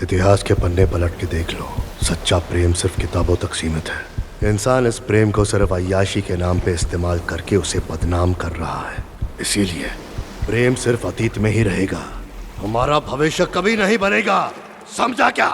इतिहास के पन्ने पलट के देख लो, सच्चा प्रेम सिर्फ किताबों तक सीमित है। इंसान इस प्रेम को सिर्फ अय्याशी के नाम पे इस्तेमाल करके उसे बदनाम कर रहा है। इसीलिए प्रेम सिर्फ अतीत में ही रहेगा, हमारा भविष्य कभी नहीं बनेगा। समझा क्या?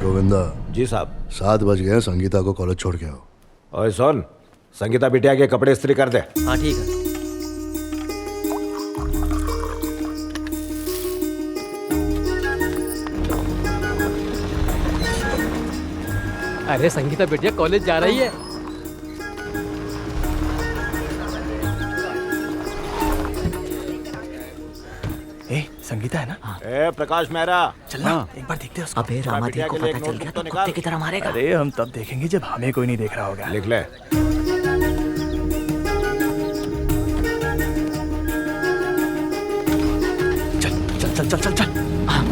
गोविंदा जी साहब। 7 बज गए, संगीता को कॉलेज छोड़ के आओ। ओए सुन, संगीता बिटिया के कपड़े इस्त्री कर दे। हाँ ठीक है। अरे संगीता बिटिया कॉलेज जा रही है। संगीता है ना? हाँ। ए प्रकाश मेहरा, चलना एक बार देखते हैं उसको। अबे रामाधीर को पता चल गया तो कुत्ते की तरह मारेगा। अरे हम तब देखेंगे जब हमें कोई नहीं देख रहा होगा। लिख ले। चल चल चल चल चल चल। हाँ,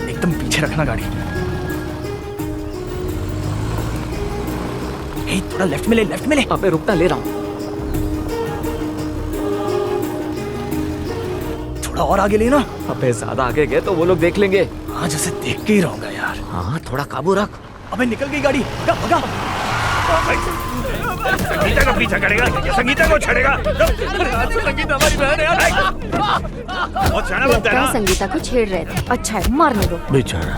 एकदम पीछे रखना गाड़ी। ए, थोड़ा लेफ्ट में ले, लेफ्ट में ले। अबे रुकना, ले रहा हूँ। थोड़ा और आगे लेना। अबे ज्यादा आगे गए तो वो लोग देख लेंगे। हाँ जैसे देख के ही रहूंगा यार। हाँ थोड़ा काबू रख। अबे निकल गई गाड़ी, भगा भगा। संगीता का पीछा करेगा, संगीता को छेड़ेगा। संगीता हमारी बहन है यार। बहुत शाना बनता है ना। संगीता को छेड़ रहे थे। अच्छा है, मारने दो। बेचारा।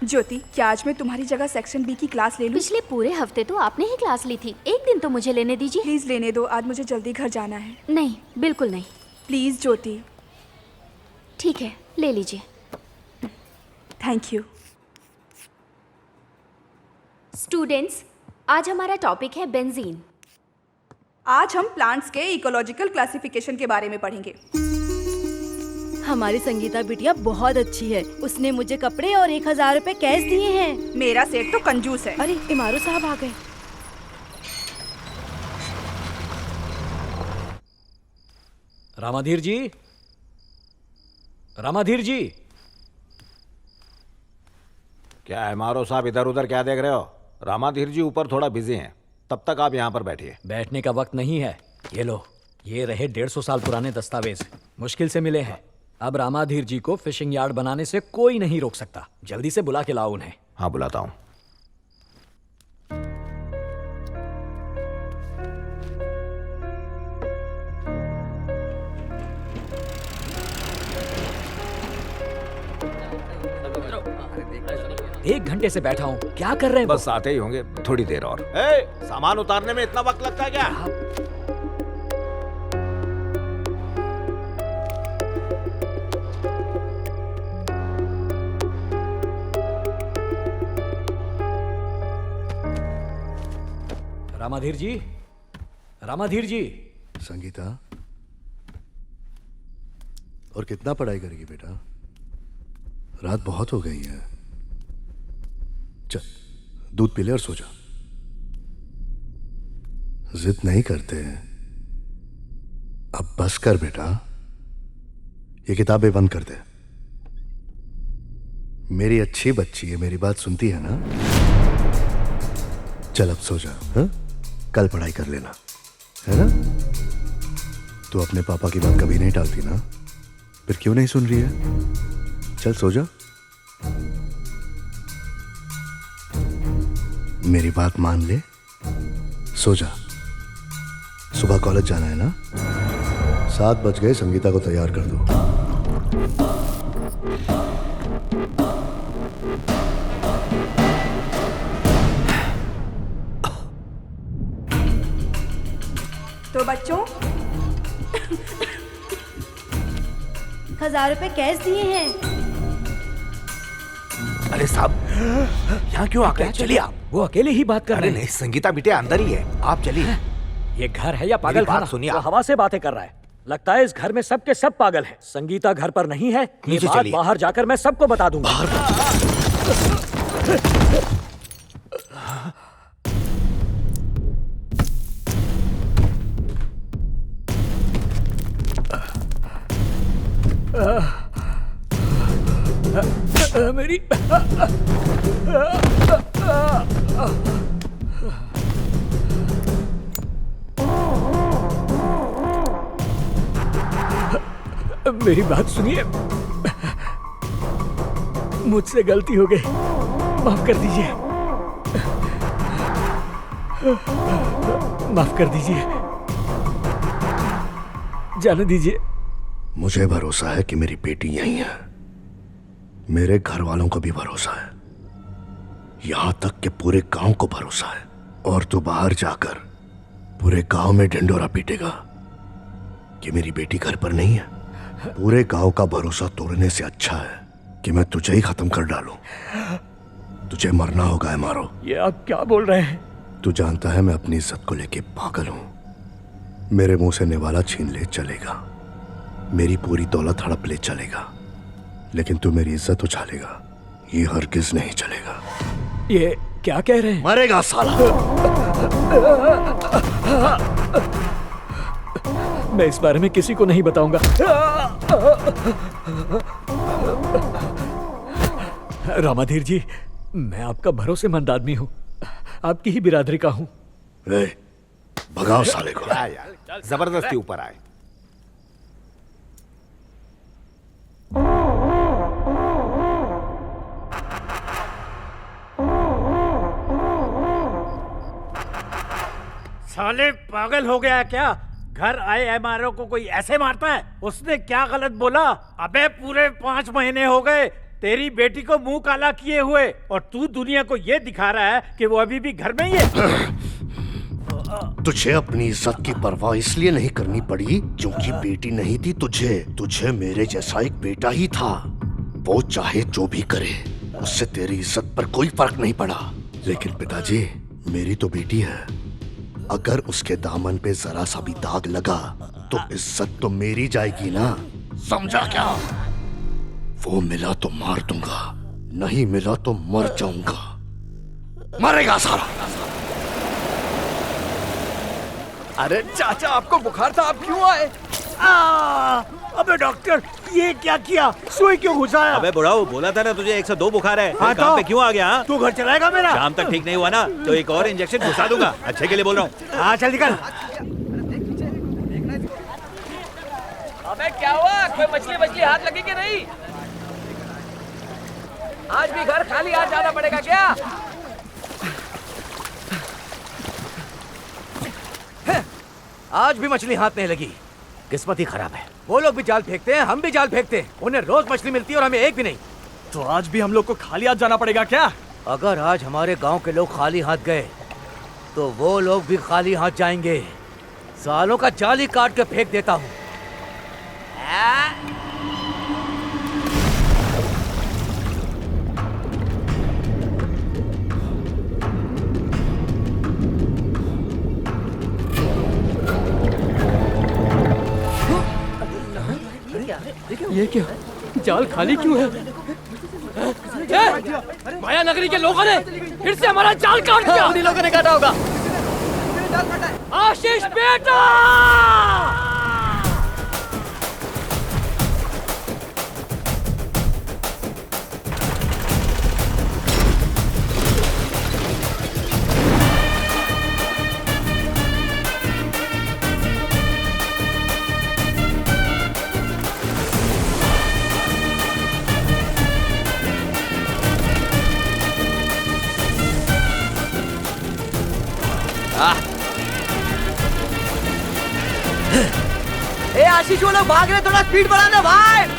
ज्योति, क्या आज मैं तुम्हारी जगह सेक्शन बी की क्लास ले लूं? पिछले पूरे हफ्ते तो आपने ही क्लास ली थी, एक दिन तो मुझे लेने दीजिए। प्लीज लेने दो, आज मुझे जल्दी घर जाना है। नहीं, बिल्कुल नहीं। प्लीज ज्योति। ठीक है, ले लीजिए। Thank you. स्टूडेंट्स, आज हमारा टॉपिक है बेंजीन। आज हम प्लांट्स के इकोलॉजिकल क्लासिफिकेशन के बारे में पढ़ेंगे। हमारी संगीता बिटिया बहुत अच्छी है। उसने मुझे कपड़े और 1000 रुपए कैश दिए हैं। मेरा सेठ तो कंजूस है। अरे इमारू साहब आ गए। रामाधीर जी, रामाधीर जी। क्या है मारो साहब, इधर उधर क्या देख रहे हो? रामाधीर जी ऊपर थोड़ा बिजी हैं, तब तक आप यहाँ पर बैठिए। बैठने का वक्त नहीं है। ये लो, ये रहे 150 साल पुराने दस्तावेज, मुश्किल से मिले हैं। अब रामाधीर जी को फिशिंग यार्ड बनाने से कोई नहीं रोक सकता। जल्दी से बुला के लाओ उन्हें। हाँ बुलाता हूँ। एक घंटे से बैठा हूँ, क्या कर रहे हैं? बस आते ही होंगे, थोड़ी देर और। ए, सामान उतारने में इतना वक्त लगता है क्या? रामाधीर जी, रामाधीर जी। संगीता, और कितना पढ़ाई करेगी बेटा? रात बहुत हो गई है। चल दूध पी ले और सो जा। जिद नहीं करते। अब बस कर बेटा, ये किताबें बंद कर दे। मेरी अच्छी बच्ची है, मेरी बात सुनती है ना? चल अब सो जा। हाँ? कल पढ़ाई कर लेना, है ना? तू अपने पापा की बात कभी नहीं टालती ना, फिर क्यों नहीं सुन रही है? चल सो जा। मेरी बात मान ले, सो जा। सुबह कॉलेज जाना है ना? 7 बज गए, संगीता को तैयार कर दो। तो बच्चों 1000 रुपए कैश दिए हैं। अरे साहब, यहाँ क्यों आ गए? चलिए आप। वो अकेले ही बात कर अरे रहे हैं। नहीं, संगीता बिटिया अंदर ही है, आप चलिए। ये घर है या पागल मेरी बात खाना? सुनिए वो आप। हवा से बातें कर रहा है। लगता है इस घर में सब के सब पागल हैं। संगीता घर पर नहीं है, ये नीचे बात चलिए। बाहर जाकर मैं सबको बता दूंगा। मेरी मेरी बात सुनिए, मुझसे गलती हो गई, माफ कर दीजिए, माफ कर दीजिए, जाने दीजिए। मुझे भरोसा है कि मेरी बेटी यहीं है। मेरे घर वालों को भी भरोसा है, यहां तक कि पूरे गांव को भरोसा है। और तू बाहर जाकर पूरे गांव में ढिंडोरा पीटेगा कि मेरी बेटी घर पर नहीं है। पूरे गांव का भरोसा तोड़ने से अच्छा है कि मैं तुझे ही खत्म कर डालूं। तुझे मरना होगा है मारो। ये आप क्या बोल रहे हैं? तू जानता है मैं अपनी इज्जत को लेके पागल हूं। मेरे मुंह से निवाला छीन ले चलेगा, मेरी पूरी दौलत हड़प ले चलेगा, लेकिन तू मेरी इज्जत उछालेगा, ये हरगिज नहीं चलेगा। ये क्या कह रहे हैं? मरेगा साला। मैं इस बारे में किसी को नहीं बताऊंगा। रामाधीर जी, मैं आपका भरोसेमंद आदमी हूं, आपकी ही बिरादरी का हूं। ए, भगाओ साले को। क्या यार, जबरदस्ती ऊपर आए। साले पागल हो गया है क्या? घर आए एमआरओ को कोई ऐसे मारता है? उसने क्या गलत बोला? अबे पूरे 5 महीने हो गए तेरी बेटी को मुंह काला किए हुए, और तू दुनिया को ये दिखा रहा है कि वो अभी भी घर में ही है। तुझे अपनी इज्जत की परवाह इसलिए नहीं करनी पड़ी क्योंकि बेटी नहीं थी तुझे मेरे जैसा एक बेटा ही था। वो चाहे जो भी करे, उससे तेरी इज्जत पर कोई फर्क नहीं पड़ा। लेकिन पिताजी, मेरी तो बेटी है, अगर उसके दामन पे जरा सा भी दाग लगा तो इज्जत तो मेरी जाएगी ना, समझा क्या? वो मिला तो मार दूंगा, नहीं मिला तो मर जाऊंगा। मरेगा सारा। अरे चाचा, आपको बुखार था, आप क्यों आए? अबे डॉक्टर, ये क्या किया? सुई क्यों घुसाया? अबे बुढ़ाओ, बोला था ना तुझे 102 बुखार है। हाँ काम तो? पे क्यों आ गया? हाँ? तू घर चलाएगा मेरा? शाम तक ठीक नहीं हुआ ना तो एक और इंजेक्शन घुसा दूंगा, अच्छे के लिए बोल रहा हूँ। हाँ चल निकल। अबे क्या हुआ? कोई मछली हाथ लगी कि नहीं? आज भी घर खाली हाथ जाना पड़ेगा क्या? आज भी मछली हाथ नहीं लगी, किस्मत ही खराब है। वो लोग भी जाल फेंकते हैं, हम भी जाल फेंकते हैं, उन्हें रोज मछली मिलती है और हमें एक भी नहीं। तो आज भी हम लोग को खाली हाथ जाना पड़ेगा क्या? अगर आज हमारे गांव के लोग खाली हाथ गए तो वो लोग भी खाली हाथ जाएंगे। सालों का जाल ही काट के फेंक देता हूँ। ये क्या? जाल खाली क्यों है? माया नगरी के लोगों ने फिर से हमारा जाल काट दिया। उन्हीं लोगों ने काटा होगा। आशीष बेटा! आशीष वो लोग भाग रहे, थोड़ा स्पीड बढ़ाना भाई।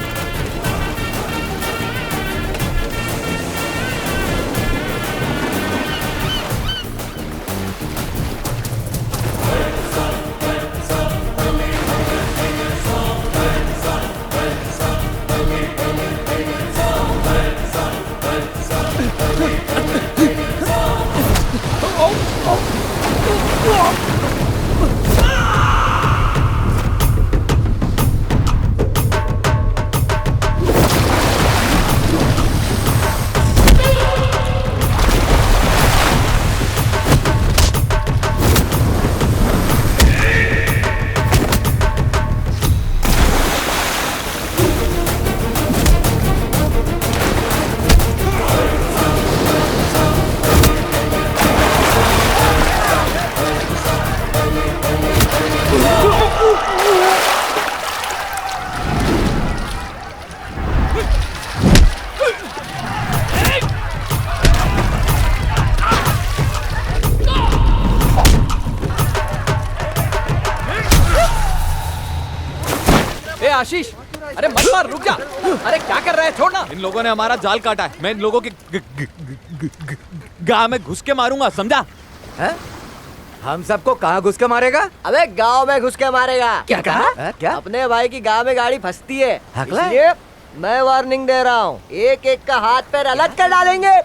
आशीष, अरे मत मार, रुक जा। अरे क्या कर रहा है, छोड़ना। इन लोगों ने हमारा जाल काटा है, मैं इन लोगों के गांव में घुस के मारूंगा, समझा? है? हम सबको कहाँ घुस के मारेगा? अबे गांव में घुस के मारेगा। क्या कहा? क्या? अपने भाई की गांव में गाड़ी फंसती है, हकला? इसलिए मैं वार्निंग दे रहा हूँ, एक एक का हाथ पैर अलग कर डालेंगे।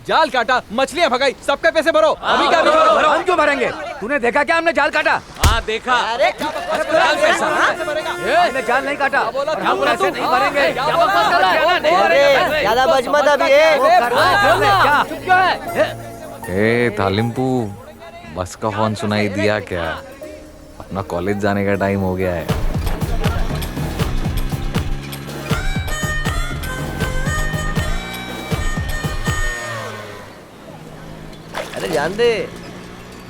जाल काटा, मछलियाँ भगाई, सबके पैसे भरो। अभी क्या भरो? हम क्यों भरेंगे? तूने देखा क्या हमने जाल काटा? हाँ देखा। अरे हमने जाल नहीं काटा और हम पैसे नहीं भरेंगे। ज्यादा बच मत अभी। ए तालिम्पू, बस का हॉर्न सुनाई दिया क्या? अपना कॉलेज जाने का टाइम हो गया है। अरे जान दे,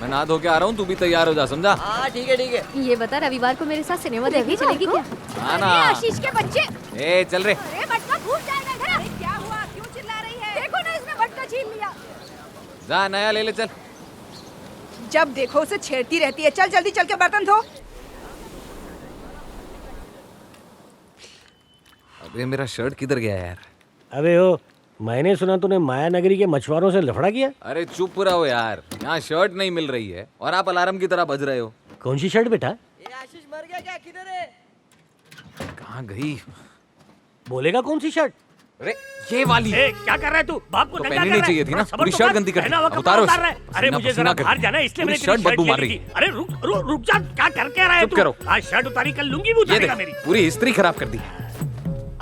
मैं नहा धो के आ रहा हूँ, तू भी तैयार हो जा, समझा? हाँ ठीक है ठीक है। ये बता, रविवार को मेरे साथ सिनेमा देखने चलेगी क्या? हाँ ना। आशीष के बच्चे, ए चल रे। अरे मटका फूट जाएगा इधर। अरे क्या हुआ, क्यों चिल्ला रही है? देखो ना, इसने मटका छीन लिया। जा नया ले ले चल। जब देखो उसे छेड़ती रहती है। चल जल्दी चल के बर्तन धो। अबे मेरा शर्ट किधर गया यार? अबे ओ, मैंने सुना तूने माया नगरी के मछुआरों से लफड़ा किया। अरे चुप रहो यार, यहाँ शर्ट नहीं मिल रही है और आप अलार्म की तरह बज रहे हो। कौन सी शर्ट बेटा? ये आशीष मर गया क्या, किधर है? कहाँ गई? बोलेगा कौन सी शर्ट? अरे ये वाली। क्या कर रहा है तू? बाप को तो नंगा पहननी कर नहीं रहा है। चाहिए थी ना, थोड़ा पूरी सब्र शर्ट तो कर। गंदी कर दी। पहना हुआ अब कपड़ा उतारो उतार रहा है। इसे। अरे पसीना मुझे पसीना जरा कर बाहर दी। जाना है, इसलिए पूरी मैंने शर्ट तेरी बदबू शर्ट मार ले रही ली थी। अरे रुक जा, क्या करके रहा है चुप तू? करो। आज शर्ट उतारी, कल लुंगी भी ये उतारेगा देख, मेरी। पूरी इस्त्री खराब कर दी।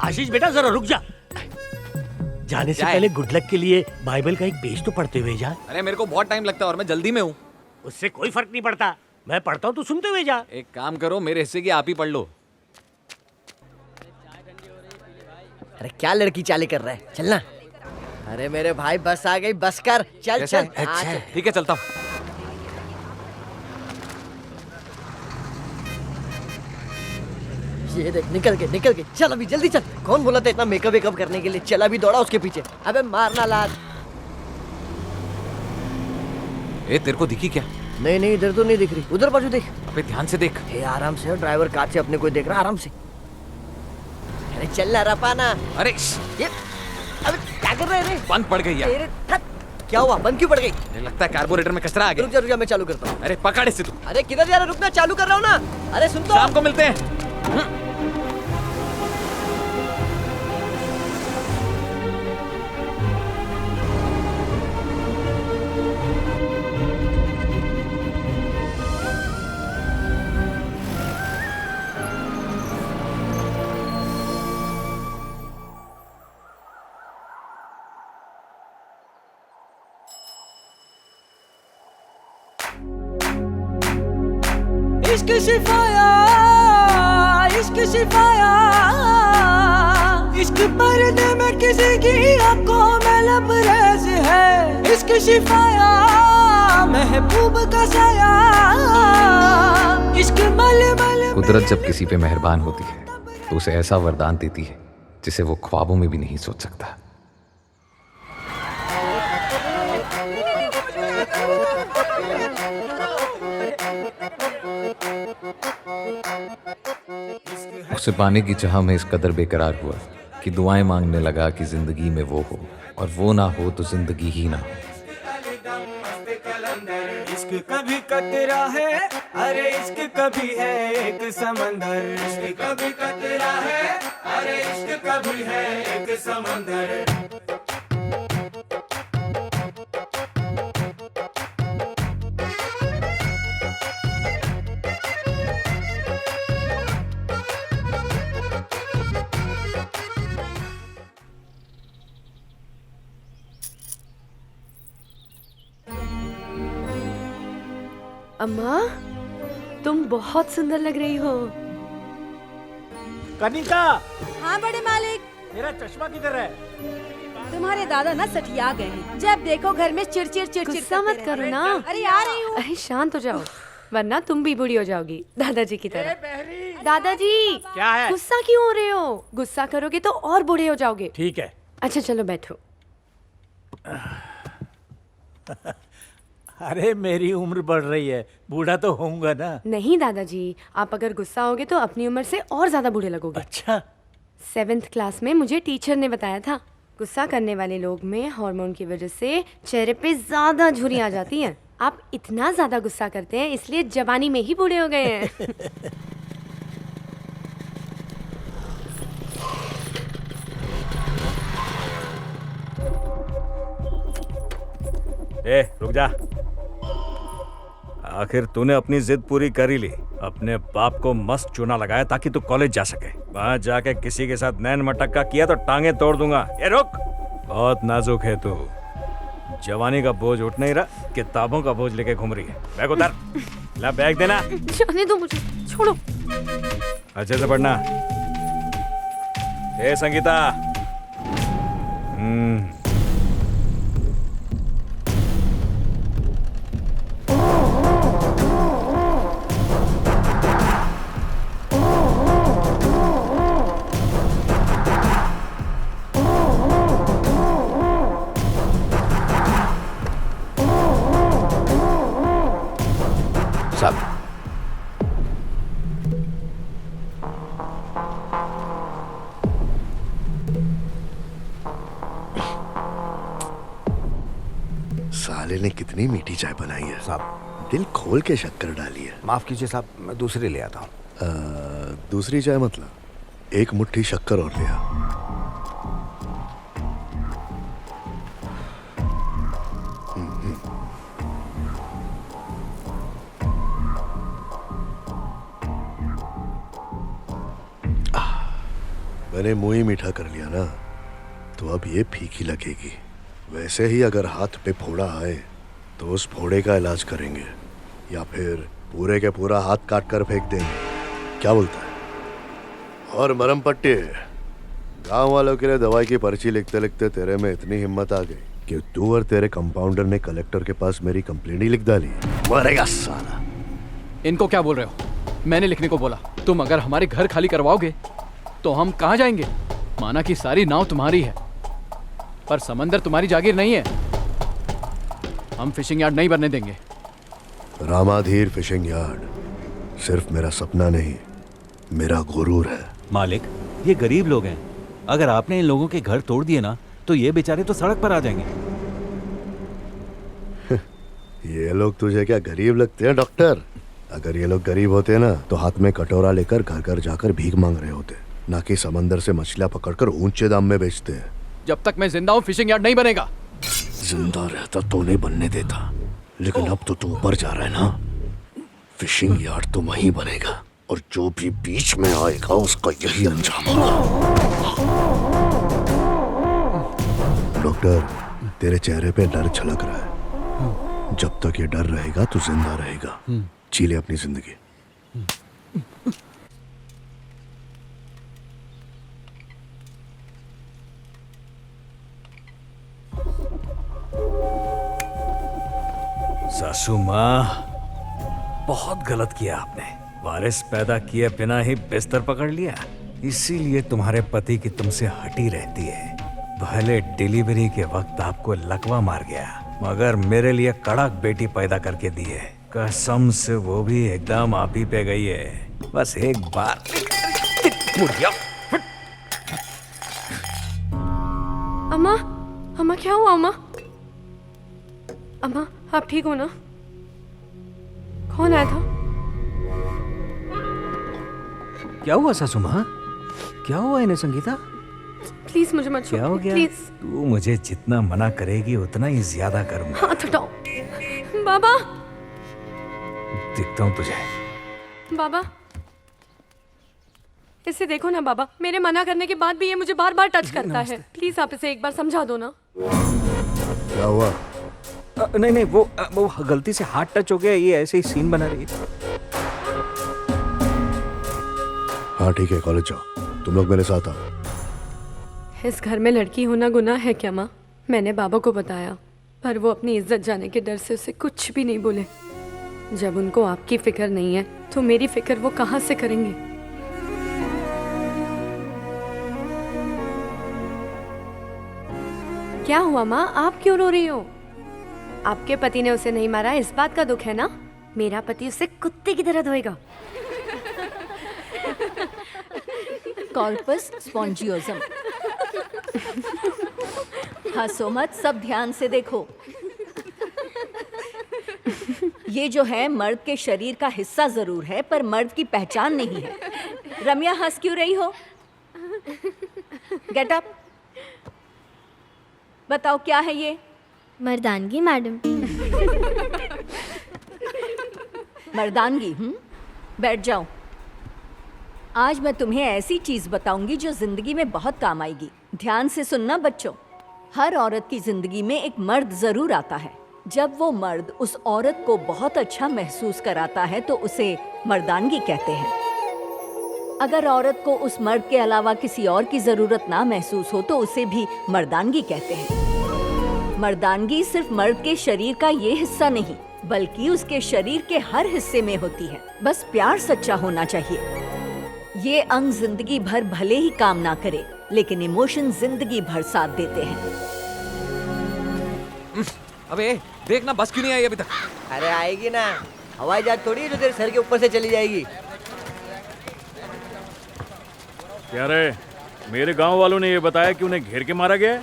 आशीष बेटा जरा रुक जा। जाने से पहले गुड लक के लिए बाइबल का एक पेज तो पढ़ते हुए जा। अरे मेरे को बहुत टाइम लगता है और मैं जल्दी में हूँ। उससे कोई फर्क नहीं पड़ता, मैं पढ़ता हूँ तू सुनते हुए जा। एक काम करो, मेरे हिस्से की आप ही पढ़ लो। अरे क्या लड़की चाले कर रहा है, चलना। अरे मेरे भाई बस आ गई, बस कर, चल कैसा चल। है? हाँ, चल। ठीक है चलता हूँ। ये देख, निकल के चल अभी, जल्दी चल। कौन बोला था इतना मेकअप वेकअप करने के लिए? चल अभी, दौड़ा उसके पीछे। अबे मारना लाद। ए तेरे को दिखी क्या? नहीं इधर तो नहीं दिख रही, उधर बाजू देख। अबे ध्यान से देख। हे आराम से, ड्राइवर कांच से अपने को देख रहा, आराम से। अरे चल ना रपाना। अरे ये अबे क्या कर रहे रे? बंद पड़ गई यार। तेरे थक। क्या हुआ, बंद क्यों पड़ गई? मुझे लगता है कार्बोरेटर में कचरा आ गया। रुक जा मैं चालू करता हूँ। अरे पकड़ इसे तू। अरे किधर जा रहा, रुकना, चालू कर रहा हूँ ना। अरे सुन तो। शाम को मिलते हैं। इश्क शिफाया, इश्क शिफाया, इश्क पर्दे में किसी की आंखों में लबरेज है। इश्क शिफाया, महबूब का साया, इश्क मलमल। कुदरत जब किसी पे मेहरबान होती है तो उसे ऐसा वरदान देती है जिसे वो ख्वाबों में भी नहीं सोच सकता। उसे पाने की चाह में इस कदर बेकरार हुआ कि दुआएं मांगने लगा कि जिंदगी में वो हो, और वो ना हो तो जिंदगी ही ना हो। इश्क कभी कतरा है, अरे इश्क कभी है एक समंदर। इश्क कभी कतरा है, अरे इश्क कभी है एक समंदर। अम्मा, तुम बहुत सुंदर लग रही हो। कनिका, हाँ बड़े मालिक, तेरा चश्मा किधर है? तुम्हारे दादा ना सठिया गए हैं। जब देखो घर में चिड़चिड़ गुस्सा मत करो ना। अरे आ रही हूँ। अरे शांत हो जाओ, वरना तुम भी बूढ़ी हो जाओगी दादाजी की तरह। बहरी, दादाजी, क्या है? गुस्सा क्यों हो रहे हो? गुस्सा करोगे तो और बूढ़े हो जाओगे। ठीक है। अच्छा चलो बैठो। अरे मेरी उम्र बढ़ रही है, बूढ़ा तो होऊंगा ना। नहीं दादाजी, आप अगर गुस्सा होगे तो अपनी उम्र से और ज्यादा बूढ़े लगोगे। अच्छा। 7th क्लास में मुझे टीचर ने बताया था, गुस्सा करने वाले लोग में हार्मोन की वजह से चेहरे पे ज्यादा झुर्रियां आ जाती हैं। आप इतना ज्यादा गुस्सा करते हैं, इसलिए जवानी में ही बूढ़े हो गए हैं। ए, रुक जा। आखिर तूने अपनी जिद पूरी कर ही ली। अपने बाप को मस्त चूना लगाया ताकि तू कॉलेज जा सके। वहां जाके किसी के साथ नैन मटक्का किया तो टांगे तोड़ दूंगा। ये रुक, बहुत नाजुक है तू। जवानी का बोझ उठ नहीं रहा, किताबों का बोझ लेके घूम रही है। बैग उतार। ला बैग देना। जाने दो मुझे, छोड़ो। अच्छे से पढ़ना। ए संगीता। साले ने कितनी मीठी चाय बनाई है साहब। दिल खोल के शक्कर डाली है। माफ कीजिए साहब, मैं दूसरी ले आता हूँ। दूसरी चाय मतलब? एक मुट्ठी शक्कर और लिया। मैंने मुंह ही मीठा कर लिया ना, तो अब ये फीकी लगेगी। वैसे ही अगर हाथ पे फोड़ा आए तो उस फोड़े का इलाज करेंगे, या फिर पूरे के पूरा हाथ काट कर फेंक देंगे। क्या बोलता है? और मरहम पट्टी, गांव वालों के लिए दवाई की पर्ची लिखते लिखते तेरे में इतनी हिम्मत आ गई कि तू और तेरे कंपाउंडर ने कलेक्टर के पास मेरी कंप्लेंट ही लिख डाली। मरेगा साला। इनको क्या बोल रहे हो? मैंने लिखने को बोला। तुम अगर हमारे घर खाली करवाओगे तो हम कहाँ जाएंगे? माना कि सारी नाव तुम्हारी है, पर समंदर तुम्हारी जागीर नहीं है। हम फिशिंग यार्ड नहीं बनने देंगे। रामाधीर फिशिंग यार्ड सिर्फ मेरा सपना नहीं, मेरा गुरूर है। मालिक, ये गरीब लोग हैं। अगर आपने इन लोगों के घर तोड़ दिए ना, तो ये बेचारे तो सड़क पर आ जाएंगे। ये लोग तुझे क्या गरीब लगते हैं डॉक्टर? अगर ये लोग गरीब होते ना तो हाथ में कटोरा लेकर घर घर जाकर भीख मांग रहे होते, ना कि समंदर से मछलियां पकड़कर ऊंचे दाम में बेचते हैं। जब तक मैं जिंदा हूँ फिशिंग यार्ड नहीं बनेगा। जिंदा रहता तो नहीं बनने देता, लेकिन अब तो तू ऊपर जा रहा है ना, फिशिंग यार्ड तो वहीं बनेगा, और जो भी बीच में आएगा उसका यही अंजाम होगा। डॉक्टर, तेरे चेहरे पे डर झलक रहा है। जब तक ये डर रहेगा तू जिंदा रहेगा। जी ले अपनी जिंदगी। सासू माँ, बहुत गलत किया आपने। वारिस पैदा किए बिना ही बिस्तर पकड़ लिया, इसीलिए तुम्हारे पति की तुमसे हटी रहती है। भले डिलीवरी के वक्त आपको लकवा मार गया, मगर मेरे लिए कड़क बेटी पैदा करके दी है। कसम से वो भी एकदम आप ही पे गई है। बस एक बार मुड़ जाओ। अम्मा, अम्मा क्या हुआ अम्मा? अम्मा आप ठीक हो ना? कौन आया था? क्या हुआ सासू माँ? क्या हुआ इन्हें संगीता? प्लीज मुझे मत छू। क्या हो गया? प्लीज। तू मुझे जितना मना करेगी उतना ही ज्यादा करूंगा। हाथ हटाओ। बाबा, दिखता हूँ तुझे। बाबा इसे देखो ना बाबा, मेरे मना करने के बाद भी ये मुझे बार बार टच करता है। प्लीज आप इसे एक बार समझा दो ना। क्या हुआ? नहीं वो गलती से हाथ टच हो गया। ये ऐसे ही सीन बना रही है। हाँ ठीक है, कॉलेज जाओ। तुम लोग मेरे साथ आओ। इस घर में लड़की होना गुनाह है क्या माँ? मैंने बाबा को बताया, पर वो अपनी इज्जत जाने के डर से उसे कुछ भी नहीं बोले। जब उनको आपकी फिक्र नहीं है तो मेरी फिक्र वो कहाँ से करेंगे? क्या हुआ माँ, आप क्यों रो रही हो? आपके पति ने उसे नहीं मारा, इस बात का दुख है ना? मेरा पति उसे कुत्ते की तरह धोएगा। कॉर्पस स्पॉन्जियोजम। हंसो मत, सब ध्यान से देखो। ये जो है मर्द के शरीर का हिस्सा जरूर है, पर मर्द की पहचान नहीं है। रम्या हंस क्यों रही हो? Get up. बताओ क्या है ये? मर्दानगी मैडम। मर्दानगी? बैठ जाओ। आज मैं तुम्हें ऐसी चीज बताऊंगी जो जिंदगी में बहुत काम आएगी। ध्यान से सुनना बच्चों। हर औरत की जिंदगी में एक मर्द जरूर आता है। जब वो मर्द उस औरत को बहुत अच्छा महसूस कराता है तो उसे मर्दानगी कहते हैं। अगर औरत को उस मर्द के अलावा किसी और की जरूरत ना महसूस हो तो उसे भी मर्दानगी कहते हैं। मर्दानगी सिर्फ मर्द के शरीर का ये हिस्सा नहीं, बल्कि उसके शरीर के हर हिस्से में होती है। बस प्यार सच्चा होना चाहिए। ये अंग जिंदगी भर भले ही काम ना करे, लेकिन इमोशन जिंदगी भर साथ देते हैं। अबे देखना बस क्यों नहीं आई अभी तक? अरे आएगी ना, हवाई जहाज थोड़ी है जो तेरे सर के ऊपर से चली जाएगी। क्या रे, मेरे गांव वालों ने ये बताया कि उन्हें घेर के मारा गया है?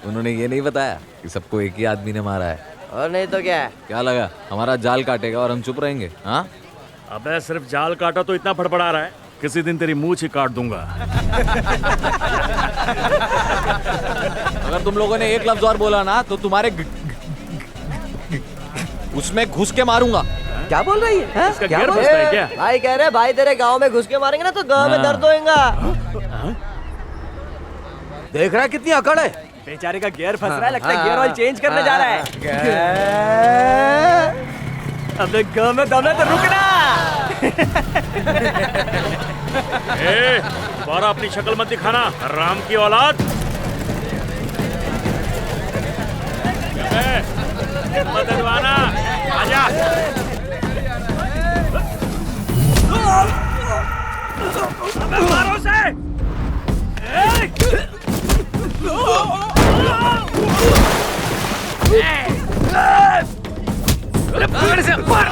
उन्होंने ये नहीं बताया कि सबको एक ही आदमी ने मारा है। और नहीं तो क्या? क्या लगा हमारा जाल काटेगा और हम चुप रहेंगे? हाँ अबे सिर्फ जाल काटा तो इतना फड़फड़ा रहा है, किसी दिन तेरी मूंछ ही काट दूंगा। अगर तुम लोगों ने एक लफ्ज और बोला ना तो तुम्हारे उसमें घुस के मारूंगा। क्या बोल रही है? इसका क्या घेर बोल फंसता है क्या? भाई कह रहे भाई तेरे गांव में घुस के मारेंगे ना तो गांव में दर्द होएगा। देख रहा है कितनी अकड़ है? बेचारे का गियर फंस रहा है, लगता है गियर ऑयल चेंज करने जा रहा है। अबे गांव में दम है तो रुकना। बारा अपनी शक्ल मत दिखाना, राम की औलाद। मत डरवाना, आजा। मारो से। पकड़ से मार।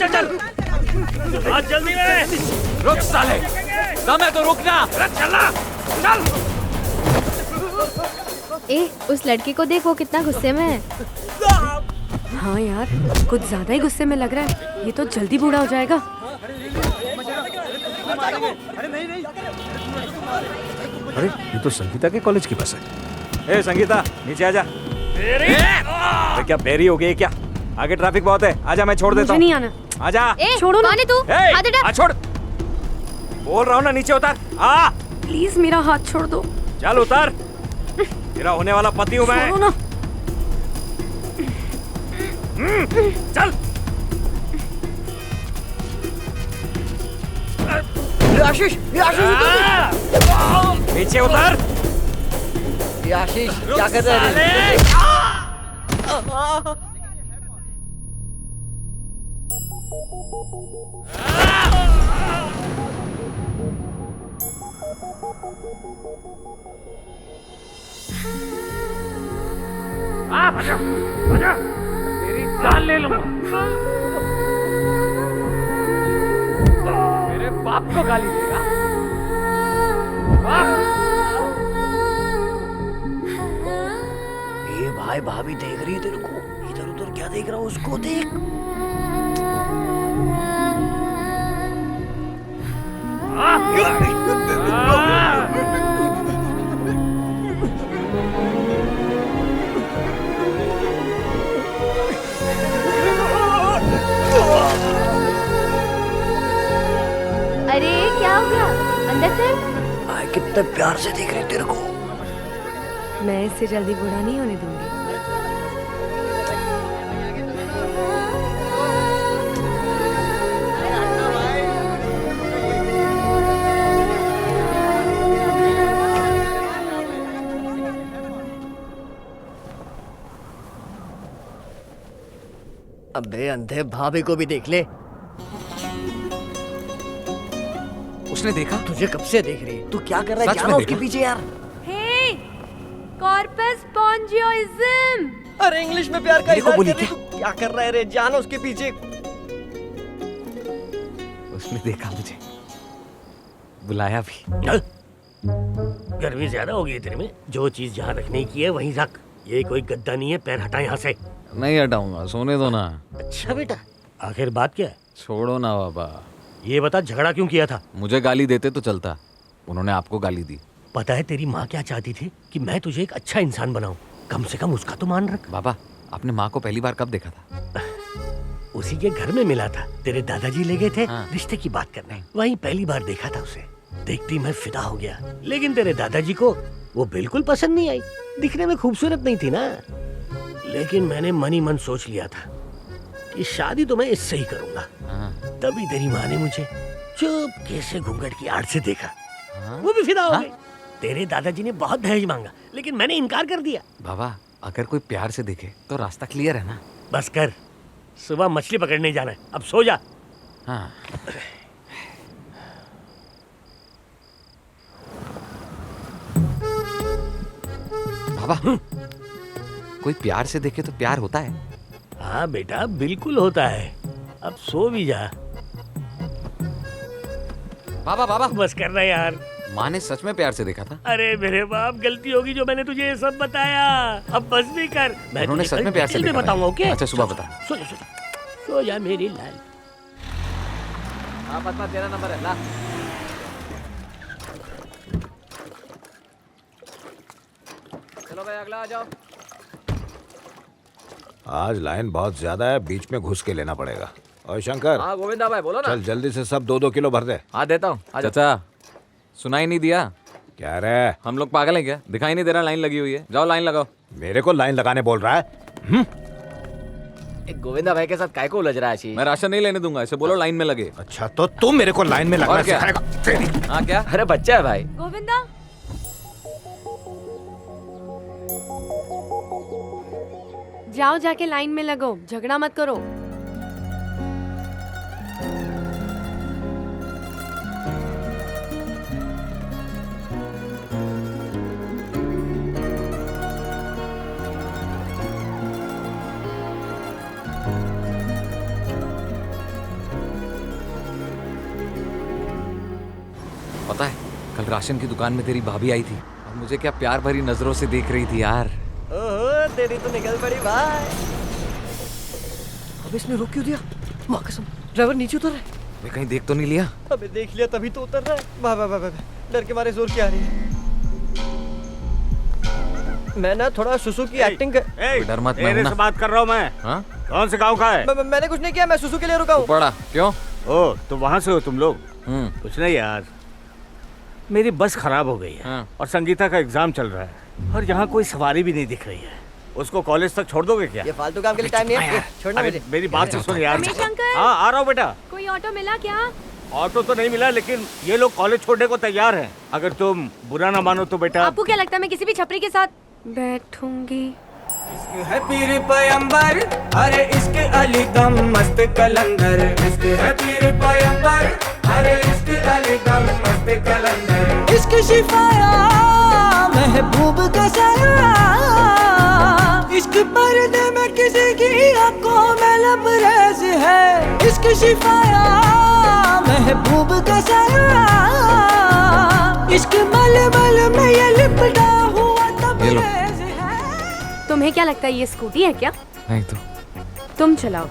चल आज जल्दी में। रुक साले, दम है तो रुकना। चलना, चल। ए, उस लड़के को देख, वो कितना गुस्से में है। हाँ यार, कुछ ज्यादा ही गुस्से में लग रहा है। ये तो जल्दी बूढ़ा हो जाएगा। अरे ये तो संगीता के कॉलेज की बस है। ए संगीता, नीचे आजा। अरे क्या बेरी हो गई क्या? आगे ट्रैफिक बहुत है, आजा मैं छोड़ देता हूँ। मुझे नहीं आना। आजा। छोड़ो ना। कौन है तू? हाथ हटा। छोड़। बोल रहा हूँ ना, नीचे उतर। आ प्लीज मेरा हाथ छोड़ दो। चल उतर। तेरा होने वाला पति हूँ मैं। छोड़ो ना। चल। आशीष, नीचे उतर। आशीष क्या कर रहे हैं? भजा, भजा, तेरी जान ले लूंगा। मेरे बाप को गाली देगा। ये भाई भाभी देख रही है तेरे को, इधर उधर क्या देख रहा हूँ, उसको देख। अरे क्या हो गया? अंदर चल। भाई कितने प्यार से देख रही है तेरे को। मैं इससे जल्दी बूढ़ा नहीं होने दूंगी। अबे अंधे, भाभी को भी देख ले। उसने देखा? तुझे कब से देख रही है? तू क्या कर रहा है? सच जाना में उसके देखा? पीछे यार। हे, कॉर्पस स्पॉन्जियोइज्म। अरे इंग्लिश में प्यार का मेरे को इज़हार बोली कर रही, तू क्या कर रहा है रे? जाना उसके पीछे। उसने देखा मुझे, बुलाया भी। चल, गर्मी ज्यादा हो गई है तेरे में। जो चीज जहाँ रखने की है वहीं रख। ये कोई गद्दा नहीं है, पैर हटा यहाँ से। नहीं हटाऊंगा, सोने दो ना। अच्छा बेटा, आखिर बात क्या है? छोड़ो ना बाबा। ये बता, झगड़ा क्यों किया था? मुझे गाली देते तो चलता, उन्होंने आपको गाली दी। पता है तेरी माँ क्या चाहती थी? कि मैं तुझे एक अच्छा इंसान बनाऊं। कम से कम उसका तो मान रख। बाबा, आपने माँ को पहली बार कब देखा था? उसी के घर में मिला था। तेरे दादाजी ले गए थे रिश्ते की बात करने, वहीं पहली बार देखा था उसे। देखती मैं फिदा हो गया। लेकिन तेरे दादाजी को वो बिल्कुल पसंद नहीं आई। दिखने में खूबसूरत नहीं थी ना। लेकिन मैंने मन ही मन सोच लिया था कि शादी तो मैं इससे ही करूंगा। तभी तेरी माँ ने मुझे चुपके से घूंघट की आड़ से देखा। वो भी फिदा हो गई। तेरे दादाजी ने बहुत दहेज मांगा, लेकिन मैंने इनकार कर दिया। बाबा, अगर कोई प्यार से देखे तो रास्ता क्लियर है ना। बस कर, सुबह मछली पकड़ने जाना है। अब सो जा। हाँ। बाबा, कोई प्यार से देखे तो प्यार होता है? हाँ बेटा, बिल्कुल होता है। अब सो भी जा। बाबा बाबा, बस कर रहा यार। माँ ने सच में प्यार से देखा था? अरे मेरे बाप, गलती होगी जो मैंने तुझे ये सब बताया। अब बस भी कर। मैं उन्होंने तुझे सच में प्यार से कल देखा था? बताऊंगा। ओके? अच्छा, सुबह बता। सो जा, सो जा, सो जा मेरी लाल। हाँ पद्मा, तेरा नंबर है, ला। चलो भाई, अगला आ जाओ। आज लाइन बहुत ज्यादा है, बीच में घुस के लेना पड़ेगा। और शंकर, हाँ गोविंदा भाई, बोलो ना। चल जल्दी से सब 2-2 किलो भर दे। हाँ देता हूँ। चाचा, सुनाई नहीं दिया? क्या रे, हम लोग पागल हैं क्या? दिखाई नहीं दे रहा लाइन लगी हुई है? जाओ लाइन लगाओ। मेरे को लाइन लगाने बोल रहा है? गोविंदा भाई के साथ काय को उलझ रहा है आशीष? मैं राशन नहीं लेने दूंगा, इसे बोलो लाइन में लगे। अच्छा, तो तुम मेरे को लाइन में लगना और क्या? सिखाएगा? हाँ क्या? अरे बच्चा है भाई। गोविंदा, जाओ जाके लाइन में लगो, झगड़ा मत करो। पता है, कल राशन की दुकान में तेरी भाभी आई थी और मुझे क्या प्यार भरी नजरों से देख रही थी यार। ओहो, तेरी तो निकल पड़ी भाई। अब इसने रोक क्यों दिया? माँ कसम, ड्राइवर नीचे उतर रहा है। मैं कहीं देख तो नहीं लिया? अबे देख लिया तभी तो उतर रहा है। वाह वाह वाह वाह, डर के मारे जोर की आ रही है। मैं ना थोड़ा सुसु की एक्टिंग कर। डर मत, मैं तेरे हूं ना। से बात कर रहा हूँ मैं। हाँ? कौन से गाँव का है? मैंने कुछ नहीं किया, मैं सुसु के लिए रुका हूँ। पड़ा क्यों? ओ, तो वहाँ से हो तुम लोग? कुछ नहीं यार, मेरी बस खराब हो गई है और संगीता का एग्जाम चल रहा है और यहाँ कोई सवारी भी नहीं दिख रही है। उसको कॉलेज तक छोड़ दोगे क्या? ये फालतू काम के लिए टाइम नहीं है, छोड़ना मुझे। मेरी बात तो सुन यार। रमेश अंकल। हाँ, आ रहा हूँ बेटा। कोई ऑटो मिला क्या? ऑटो तो नहीं मिला, लेकिन ये लोग कॉलेज छोड़ने को तैयार हैं। अगर तुम बुरा ना मानो तो बेटा। आपको क्या लगता है मैं किसी भी छपरी के साथ बैठूंगी? इश्क है पीर पैगंबर, अरे इश्क अली दम मस्त कलंदर। इश्क है पीर पैगंबर, अरे इश्क अली दम मस्त कलंदर। इश्क शिफाया महबूब का साया, इश्क पर्दे में किसी की आंखों में लबरेज है। इश्क शिफाया महबूब का साया, इश्क मलमल में ये लिपटा हुआ तबरेज है। तुम्हें क्या लगता है ये स्कूटी है क्या? नहीं तो तुम चलाओ।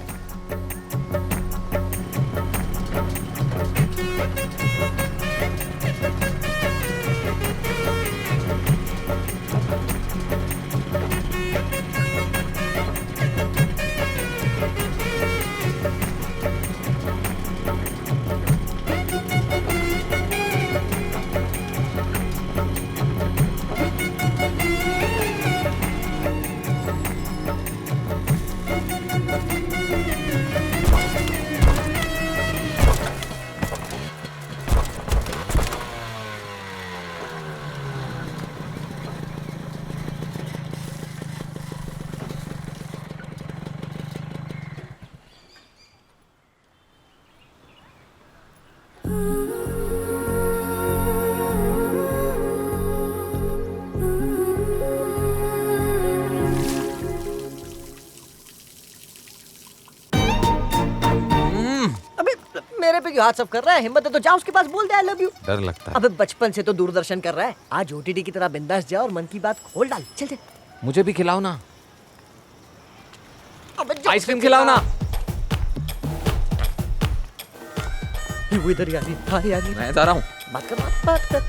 मेरे पे क्यों हाथ सब कर रहा है? हिम्मत है तो जा उसके पास बोल दे आई लव यू। डर लगता है। अबे बचपन से तो दूरदर्शन कर रहा है, आज ओटीटी की तरह बिंदास जा और मन की बात खोल डाल। चल चल। मुझे भी खिलाओ ना, आइसक्रीम खिलाओ ना। वो इधर आ रही। मैं जा रहा हूँ। बात कर।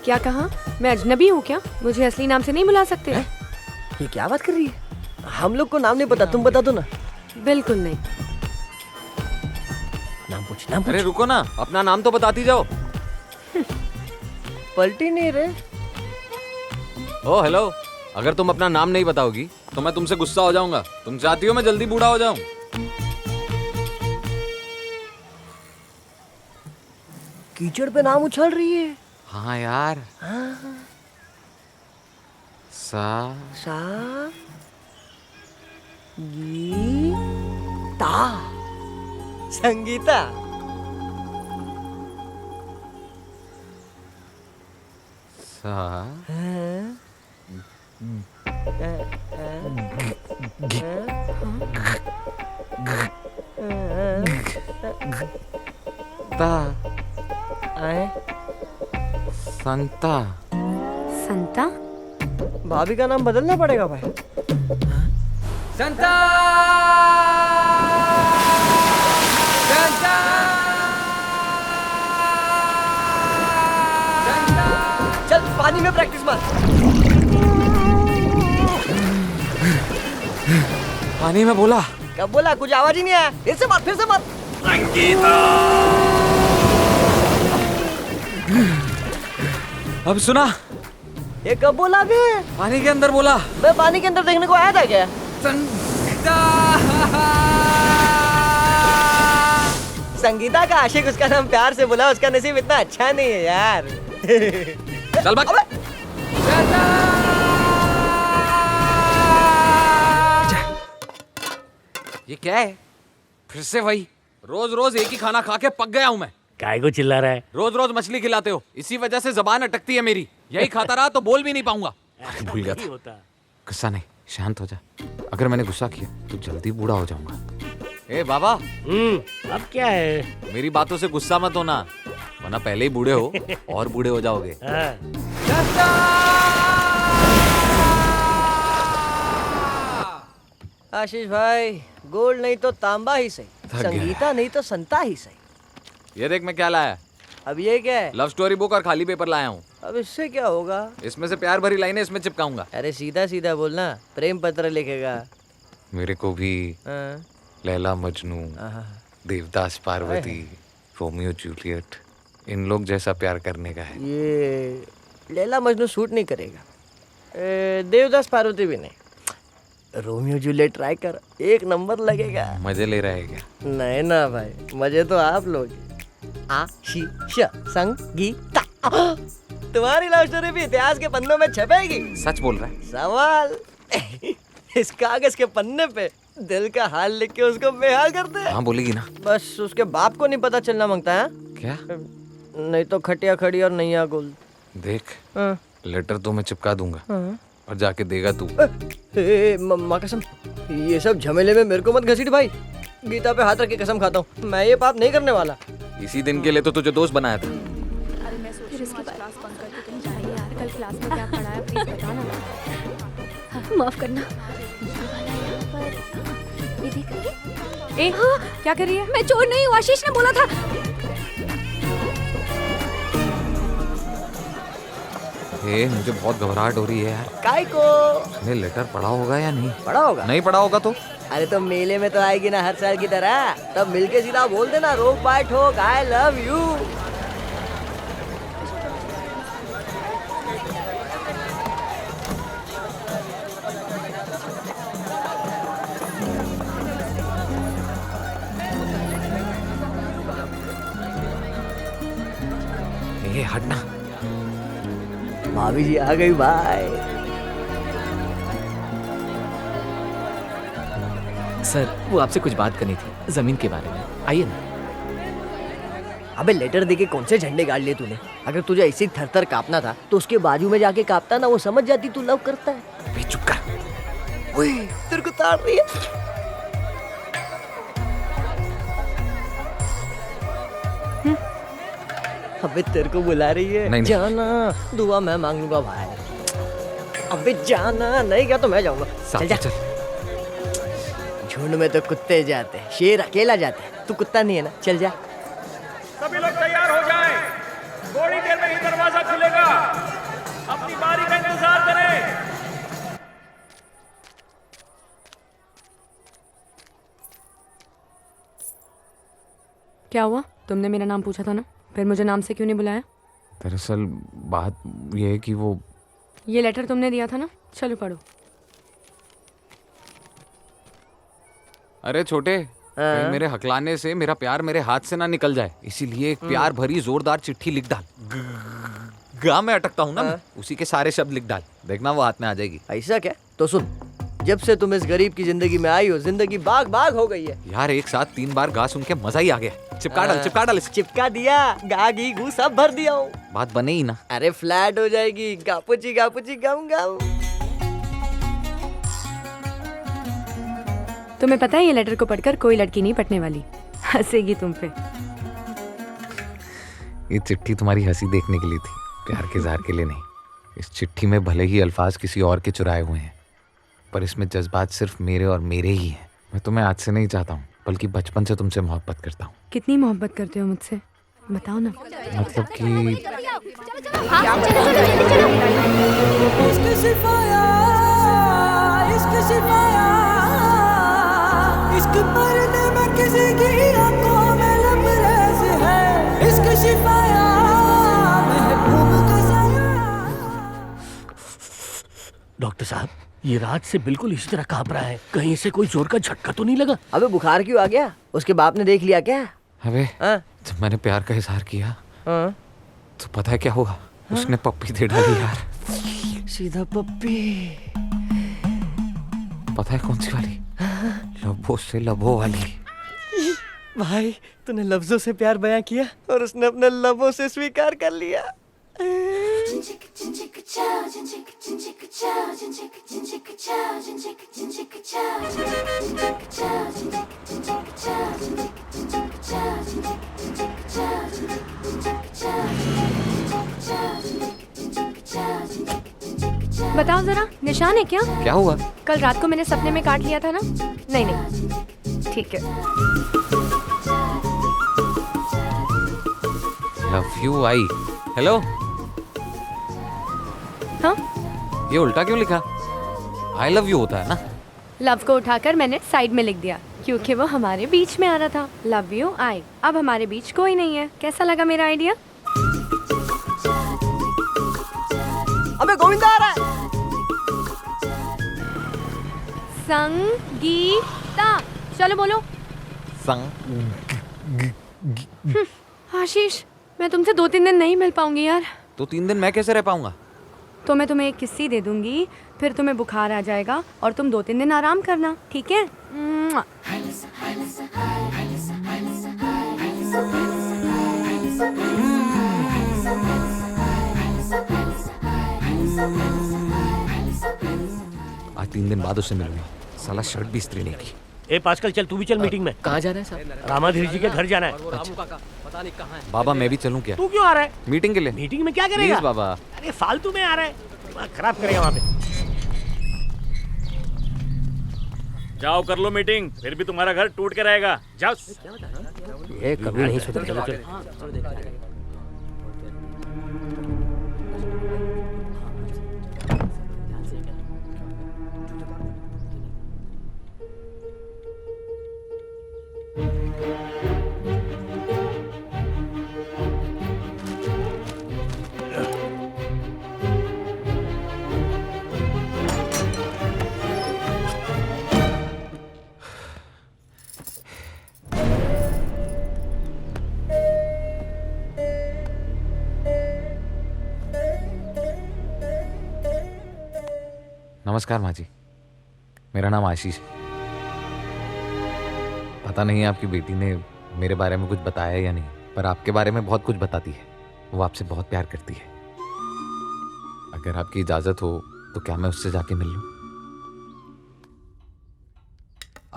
क्या कहा? मैं अजनबी हूँ क्या? मुझे असली नाम से नहीं बुला सकते? ये क्या बात कर रही है? हम लोग को नाम नहीं पता, तुम बता दो ना। बिल्कुल नहीं। नाम पूछ। अरे रुको ना, अपना नाम तो बताती जाओ। पलटी नहीं रे। ओ हेलो, अगर तुम अपना नाम नहीं बताओगी तो मैं तुमसे गुस्सा हो जाऊंगा। तुम चाहती हो मैं जल्दी बूढ़ा हो जाऊं? कीचड़ पे नाम उछल रही है। हाँ यार। हाँ। सा गीता, संगीता। संता। संता? भाभी का नाम बदलना पड़ेगा भाई। संता चल पानी में प्रैक्टिस मार। पानी में बोला? कब बोला? कुछ आवाज ही नहीं आया। फिर से मार। अब सुना? ये कब बोला बे? पानी के अंदर बोला। मैं पानी के अंदर देखने को आया था क्या? संगीता का आशिक उसका नाम प्यार से बोला, उसका नसीब इतना अच्छा नहीं है यार। चल भाग। ये क्या है? फिर से वही रोज रोज एक ही खाना खा के पक गया हूँ मैं। काय को चिल्ला रहा है? रोज रोज मछली खिलाते हो, इसी वजह से जबान अटकती है मेरी। यही खाता रहा तो बोल भी नहीं पाऊंगा। भूल गया था। गुस्सा नहीं, शांत हो जा। अगर मैंने गुस्सा किया तो जल्दी बूढ़ा हो जाऊंगा। ए बाबा। अब क्या है? मेरी बातों से गुस्सा मत होना, वरना पहले ही बूढ़े हो और बूढ़े हो जाओगे। आशीष भाई, गोल्ड नहीं तो तांबा ही सही, संगीता नहीं तो संता ही सही। ये देख मैं क्या लाया। अब ये क्या है? लव स्टोरी बुक और खाली पेपर लाया हूँ। अब इससे क्या होगा? इसमें से प्यार भरी लाइनें इसमें चिपकाऊंगा। अरे सीधा सीधा बोलना, प्रेम पत्र लिखेगा। मेरे को भी लैला मजनू, देवदास पार्वती, रोमियो जूलियट, इन लोग जैसा प्यार करने का है। ये लैला मजनू सूट नहीं करेगा, देवदास पार्वती भी नहीं। रोमियो जूलियट ट्राई कर, एक नंबर लगेगा। मजे ले रहा है क्या? नहीं ना भाई, मजे तो आप लोग। आशीष संगीता। तुम्हारी लव स्टोरी भी इतिहास के पन्नों में छपेगी। सच बोल रहा है? सवाल इस कागज के पन्ने पे दिल का हाल लिख के उसको बेहाल करते हैं। हाँ बोलेगी ना। बस उसके बाप को नहीं पता चलना मांगता है। क्या? नहीं तो खटिया खड़ी और नैया गुल। देख हाँ। लेटर तो मैं चिपका दूंगा हाँ। और जाके देगा तू। माँ कसम, ये सब झमेले में मेरे को मत घसीट भाई। गीता पे हाथ रख के कसम खाता हूँ, मैं ये पाप नहीं करने वाला। इसी दिन के लिए तो तुझे दोस्त बनाया था। कल क्लास में क्या पढ़ाया प्लीज बताना। माफ करना। ये देख रही है? हाँ, क्या कर रही है? मैं चोर नहीं हूँ, आशीष ने बोला था। मुझे बहुत घबराहट हो रही है यार। काय को? उसने लेटर पढ़ा होगा या नहीं? पढ़ा होगा? नहीं पढ़ा होगा तो? अरे तो मेले में तो आएगी ना हर साल की तरह, तब मिलके सीधा बोल देना रोक बाय ठोक आई लव यू। ये हटना। भाभी जी आ गई बाय। सर वो आपसे कुछ बात करनी थी जमीन के बारे में, आइए ना। अबे लेटर देके कौन से झंडे गाड़ लिए तूने? अगर तुझे ऐसे थर थर कांपना था तो उसके बाजू में जाके कांपता ना, वो समझ जाती तू लव करता है। अबे चुप कर। ओए तेरे को ताड़ रही है। अबे तेरे को बुला रही है। नहीं, जाना, दुआ मैं मांग लूंगा भाई। अबे जाना, नहीं क्या तो मैं जाऊंगा। चल जा। झुंड में तो कुत्ते जाते हैं, शेर अकेला जाता है, तू कुत्ता नहीं है ना, चल जा। सभी लोग तैयार हो जाएं, थोड़ी देर में ही दरवाजा खुलेगा, अपनी बारी का इंतजार करें। क्या हुआ? तुमने मेरा नाम पूछा था ना, फिर मुझे नाम से क्यों नहीं बुलाया? दरअसल बात यह है कि वो ये लेटर तुमने दिया था ना, चलो पढ़ो। अरे छोटे, कहीं मेरे हकलाने से मेरा प्यार मेरे हाथ से ना निकल जाए, इसीलिए एक प्यार भरी जोरदार चिट्ठी लिख डाल। गा में अटकता हूँ ना मैं, उसी के सारे शब्द लिख डाल, देखना वो हाथ में आ जाएगी। ऐसा क्या? तो सुन, जब से तुम इस गरीब की जिंदगी में आई हो, जिंदगी बाग बाग हो गई है। यार एक साथ 3 बार गा सुन के मजा ही आ गया। चिपका डाल, चिपका डाल। चिपका दिया, गा घी घू सब भर दिया हूँ। बात बने ही ना। अरे फ्लैट हो जाएगी। गापुची गापुची गम गम। तुम्हें पता है ये लेटर को पढ़कर कोई लड़की नहीं पटने वाली, हंसेगी तुम पे। ये चिट्ठी तुम्हारी हंसी देखने के लिए थी, प्यार के इज़हार के लिए नहीं। इस चिट्ठी में भले ही अल्फाज किसी और के चुराए हुए हैं, पर इसमें जज्बात सिर्फ मेरे और मेरे ही हैं। मैं तुम्हें आज से नहीं चाहता हूँ, बल्कि बचपन से तुमसे मोहब्बत करता हूँ। कितनी मोहब्बत करते हो मुझसे, बताओ ना। मतलब कि डॉक्टर साहब, ये रात से बिल्कुल इसी तरह कांप रहा है, कहीं से कोई जोर का झटका तो नहीं लगा? अबे बुखार क्यों आ गया? उसके बाप ने देख लिया क्या? अबे जब मैंने प्यार का इजहार किया तो पता है क्या हुआ? उसने पप्पी दे डाली यार। सीधा पप्पी। पता है कौन सी वाली? लबों से लबों वाली। भाई तूने लफ्जों से प्यार बयां किया और उसने अपने लबों से स्वीकार कर लिया। बताओ जरा, निशान है क्या? क्या हुआ? कल रात को मैंने सपने में काट लिया था ना? नहीं नहीं, ठीक है। Love you I. हेलो। हाँ? ये उल्टा क्यों लिखा? आई लव यू होता है ना? लव को उठाकर मैंने साइड में लिख दिया क्योंकि वो हमारे बीच में आ रहा था। लव यू आई। अब हमारे बीच कोई नहीं है। कैसा लगा मेरा आइडिया? अबे गोविंदा आ रहा है। संगीता, चलो बोलो। आशीष, मैं तुमसे 2-3 दिन नहीं मिल पाऊंगी यार। तो 3 दिन मैं कैसे रह पाऊंगा? तो मैं तुम्हें एक किस्सी दे दूंगी, फिर तुम्हें बुखार आ जाएगा और तुम 2-3 दिन आराम करना, ठीक है? मुआ। आज 3 दिन बाद उससे मिलूंगा। साला शर्ट भी इस्त्री नहीं की। ए पास्कल, चल तू भी चल मीटिंग में। कहाँ जाना है साहब? रामाधीर जी के घर जाना है। पता नहीं कहाँ है। बाबा मैं भी चलूं क्या? तू क्यों आ रहा है? मीटिंग के लिए। मीटिंग में क्या करेगा? प्लीज बाबा। अरे फालतू में आ रहा है, दिमाग खराब करेगा वहाँ पे। जाओ कर लो मीटिंग, फिर भी तुम्हारा घर टूट के रहेगा। जाओ। ये कभी नहीं सुधर। चलो चलो। नमस्कार माँ जी, मेरा नाम आशीष है। पता नहीं आपकी बेटी ने मेरे बारे में कुछ बताया या नहीं, पर आपके बारे में बहुत कुछ बताती है। वो आपसे बहुत प्यार करती है। अगर आपकी इजाजत हो तो क्या मैं उससे जाके मिल लूं?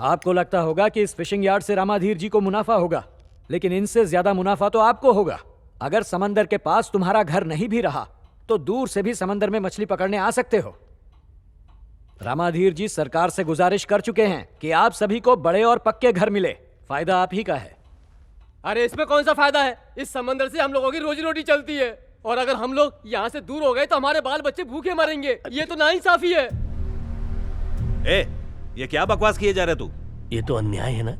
आपको लगता होगा कि इस फिशिंग यार्ड से रामाधीर जी को मुनाफा होगा, लेकिन इनसे ज्यादा मुनाफा तो आपको होगा। अगर समंदर के पास तुम्हारा घर नहीं भी रहा तो दूर से भी समंदर में मछली पकड़ने आ सकते हो। रामाधीर जी सरकार से गुजारिश कर चुके हैं कि आप सभी को बड़े और पक्के घर मिले। फायदा आप ही का है। अरे इसमें कौन सा फायदा है? इस समंदर से हम लोगों की रोजी रोटी चलती है, और अगर हम लोग यहाँ से दूर हो गए तो हमारे बाल बच्चे भूखे मरेंगे। ये तो नाइंसाफी है। ए, ये क्या बकवास किए जा रहे तू? ये तो अन्याय है ना।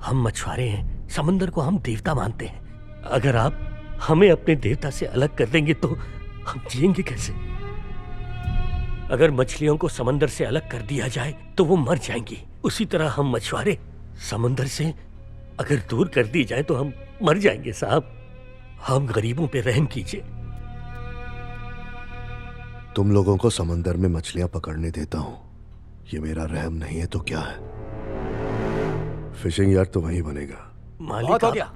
हम मछुआरे हैं, समंदर को हम देवता मानते हैं। अगर आप हमें अपने देवता से अलग कर देंगे तो हम जिएंगे कैसे? अगर मछलियों को समंदर से अलग कर दिया जाए तो वो मर जाएंगी। उसी तरह हम मछुआरे समंदर से अगर दूर कर दी जाए तो हम मर जाएंगे। साहब, हम गरीबों पे रहम कीजिए। तुम लोगों को समंदर में मछलियां पकड़ने देता हूं, ये मेरा रहम नहीं है तो क्या है? फिशिंग यार्ड तो वहीं बनेगा। मालिक, बहुत हो गया।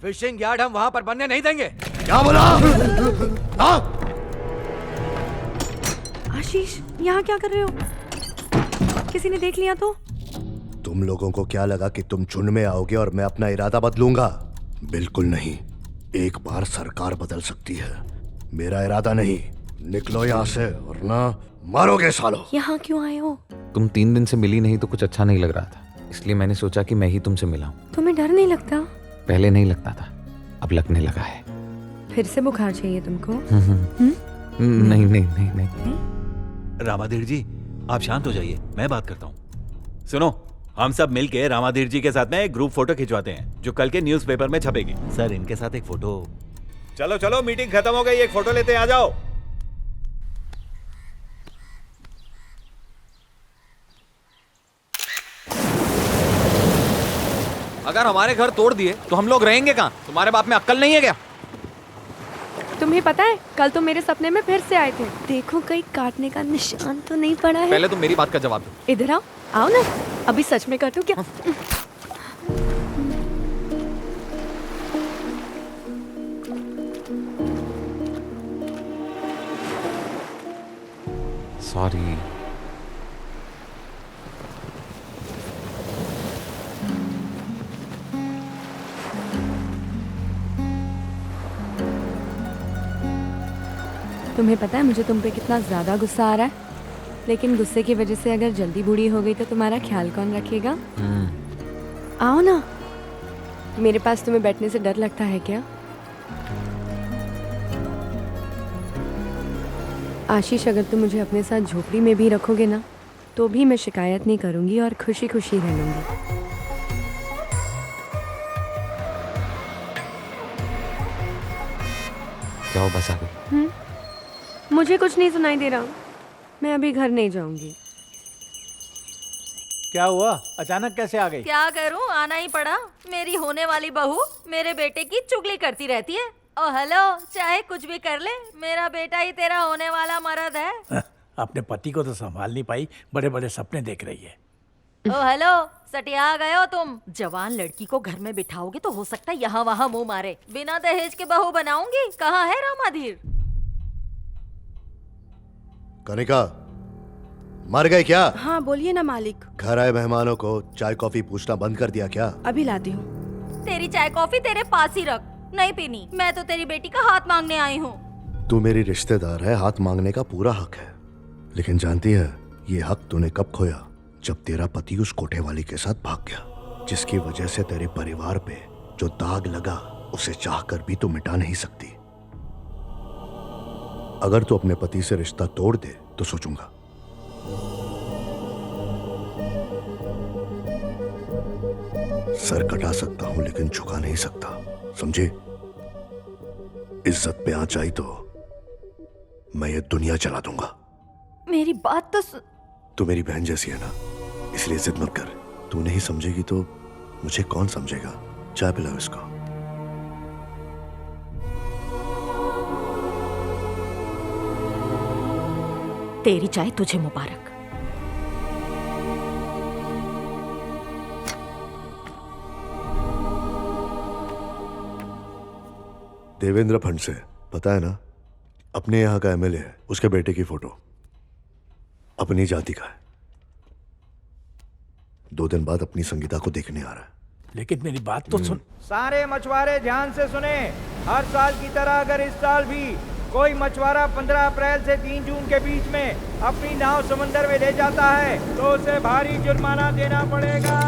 फिशिंग यार्ड हम वहाँ पर बनने नहीं देंगे। क्या बोला? आशीष, यहाँ क्या कर रहे हो? किसी ने देख लिया तो? तुम लोगों को क्या लगा कि तुम झुंड में आओगे और मैं अपना इरादा बदलूंगा? बिल्कुल नहीं। एक बार सरकार बदल सकती है, मेरा इरादा नहीं। निकलो यहाँ से वरना मारोगे सालो। यहाँ क्यों आए हो? तुम 3 दिन से मिली नहीं तो कुछ अच्छा नहीं लग रहा था, इसलिए मैंने सोचा कि मैं ही तुमसे मिलाऊं। तुम्हें डर नहीं लगता? पहले नहीं लगता था, अब लगने लगा है। फिर से बुखार चाहिए तुमको? नहीं नहीं नहीं नहीं। रामाधीर जी, आप शांत हो जाइए, मैं बात करता हूँ। सुनो, हम सब मिलके रामाधीर जी के साथ में एक ग्रुप फोटो खिंचवाते हैं जो कल के न्यूज़पेपर में छपेगी। सर, इनके साथ एक फोटो। चलो चलो, मीटिंग खत्म हो गई, एक फोटो लेते आ जाओ। अगर हमारे घर तोड़ दिए तो हम लोग रहेंगे कहाँ? तुम्हारे बाप में अक्ल नहीं है क्या? तुम्हें पता है, कल तो मेरे सपने में फिर से आए थे। देखो कहीं काटने का निशान तो नहीं पड़ा है। पहले तुम मेरी बात का जवाब दो। इधर आओ, आओ ना। अभी सच में काटूं क्या? सॉरी। तुम्हें पता है मुझे तुम पे कितना ज्यादा गुस्सा आ रहा है, लेकिन गुस्से की वजह से अगर जल्दी बूढ़ी हो गई तो तुम्हारा ख्याल कौन रखेगा? आओ ना। मेरे पास तुम्हें बैठने से डर लगता है क्या? आशीष, अगर तुम मुझे अपने साथ झोपड़ी में भी रखोगे ना तो भी मैं शिकायत नहीं करूंगी और खुशी खुशी रह लूंगी। जाओ, बस आ गई। मुझे कुछ नहीं सुनाई दे रहा। मैं अभी घर नहीं जाऊंगी। क्या हुआ? अचानक कैसे आ गई? क्या करूं, आना ही पड़ा। मेरी होने वाली बहू मेरे बेटे की चुगली करती रहती है ओ हेलो, चाहे कुछ भी कर ले, मेरा बेटा ही तेरा होने वाला मर्द है। अपने पति को तो संभाल नहीं पाई, बड़े बड़े सपने देख रही है। ओ हेलो, सटिया गए हो तुम। जवान लड़की को घर में बिठाओगे तो हो सकता है यहाँ वहाँ मुंह मारे। बिना दहेज के बहू बनाऊंगी। कहाँ है रामाधीर? कनिका, मर गए क्या? हाँ बोलिए ना मालिक। घर आए मेहमानों को चाय कॉफी पूछना बंद कर दिया क्या? अभी लाती हूँ। तेरी चाय कॉफी तेरे पास ही रख, नहीं पीनी। मैं तो तेरी बेटी का हाथ मांगने आई हूँ। तू मेरी रिश्तेदार है, हाथ मांगने का पूरा हक है, लेकिन जानती है ये हक तूने कब खोया? जब तेरा पति उस कोठे वाली के साथ भाग गया, जिसकी वजह से तेरे परिवार पे जो दाग लगा उसे चाहकर भी तू मिटा नहीं सकती। अगर तू अपने पति से रिश्ता तोड़ दे तो सोचूंगा। सर कटा सकता हूं लेकिन झुका नहीं सकता, समझे? इज्जत पे आंच आई तो मैं ये दुनिया चला दूंगा। मेरी बात तो तू मेरी बहन जैसी है ना, इसलिए जिद मत कर। तू नहीं समझेगी तो मुझे कौन समझेगा? चाय पिलाओ इसको। तेरी चाय तुझे मुबारक। देवेंद्र फंड से, पता है ना, अपने यहाँ का एमएलए है, उसके बेटे की फोटो अपनी जाति का है। 2 दिन बाद अपनी संगीता को देखने आ रहा है। लेकिन मेरी बात तो सुन। सारे मछुआरे ध्यान से सुने। हर साल की तरह अगर इस साल भी कोई मछुआरा 15 अप्रैल से 3 जून के बीच में अपनी नाव समंदर में ले जाता है तो उसे भारी जुर्माना देना पड़ेगा।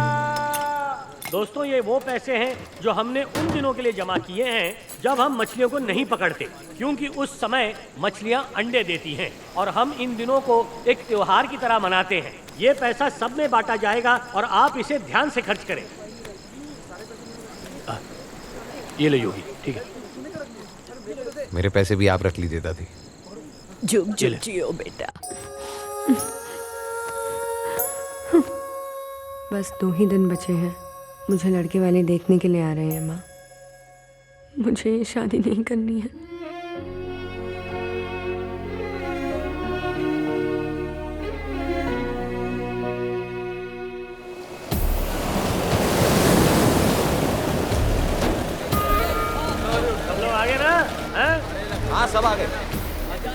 दोस्तों, ये वो पैसे हैं जो हमने उन दिनों के लिए जमा किए हैं जब हम मछलियों को नहीं पकड़ते, क्योंकि उस समय मछलियां अंडे देती हैं और हम इन दिनों को एक त्योहार की तरह मनाते हैं। ये पैसा सब में बांटा जाएगा और आप इसे ध्यान से खर्च करें। ये ले योगी, ठीक है। मेरे पैसे भी आप रख लीजिए दादी। जुग जुग जियो बेटा। बस 2 ही दिन बचे हैं, मुझे लड़के वाले देखने के लिए आ रहे हैं माँ। मुझे ये शादी नहीं करनी है। सब लोग आ गए ना? हाँ, सब आ गए।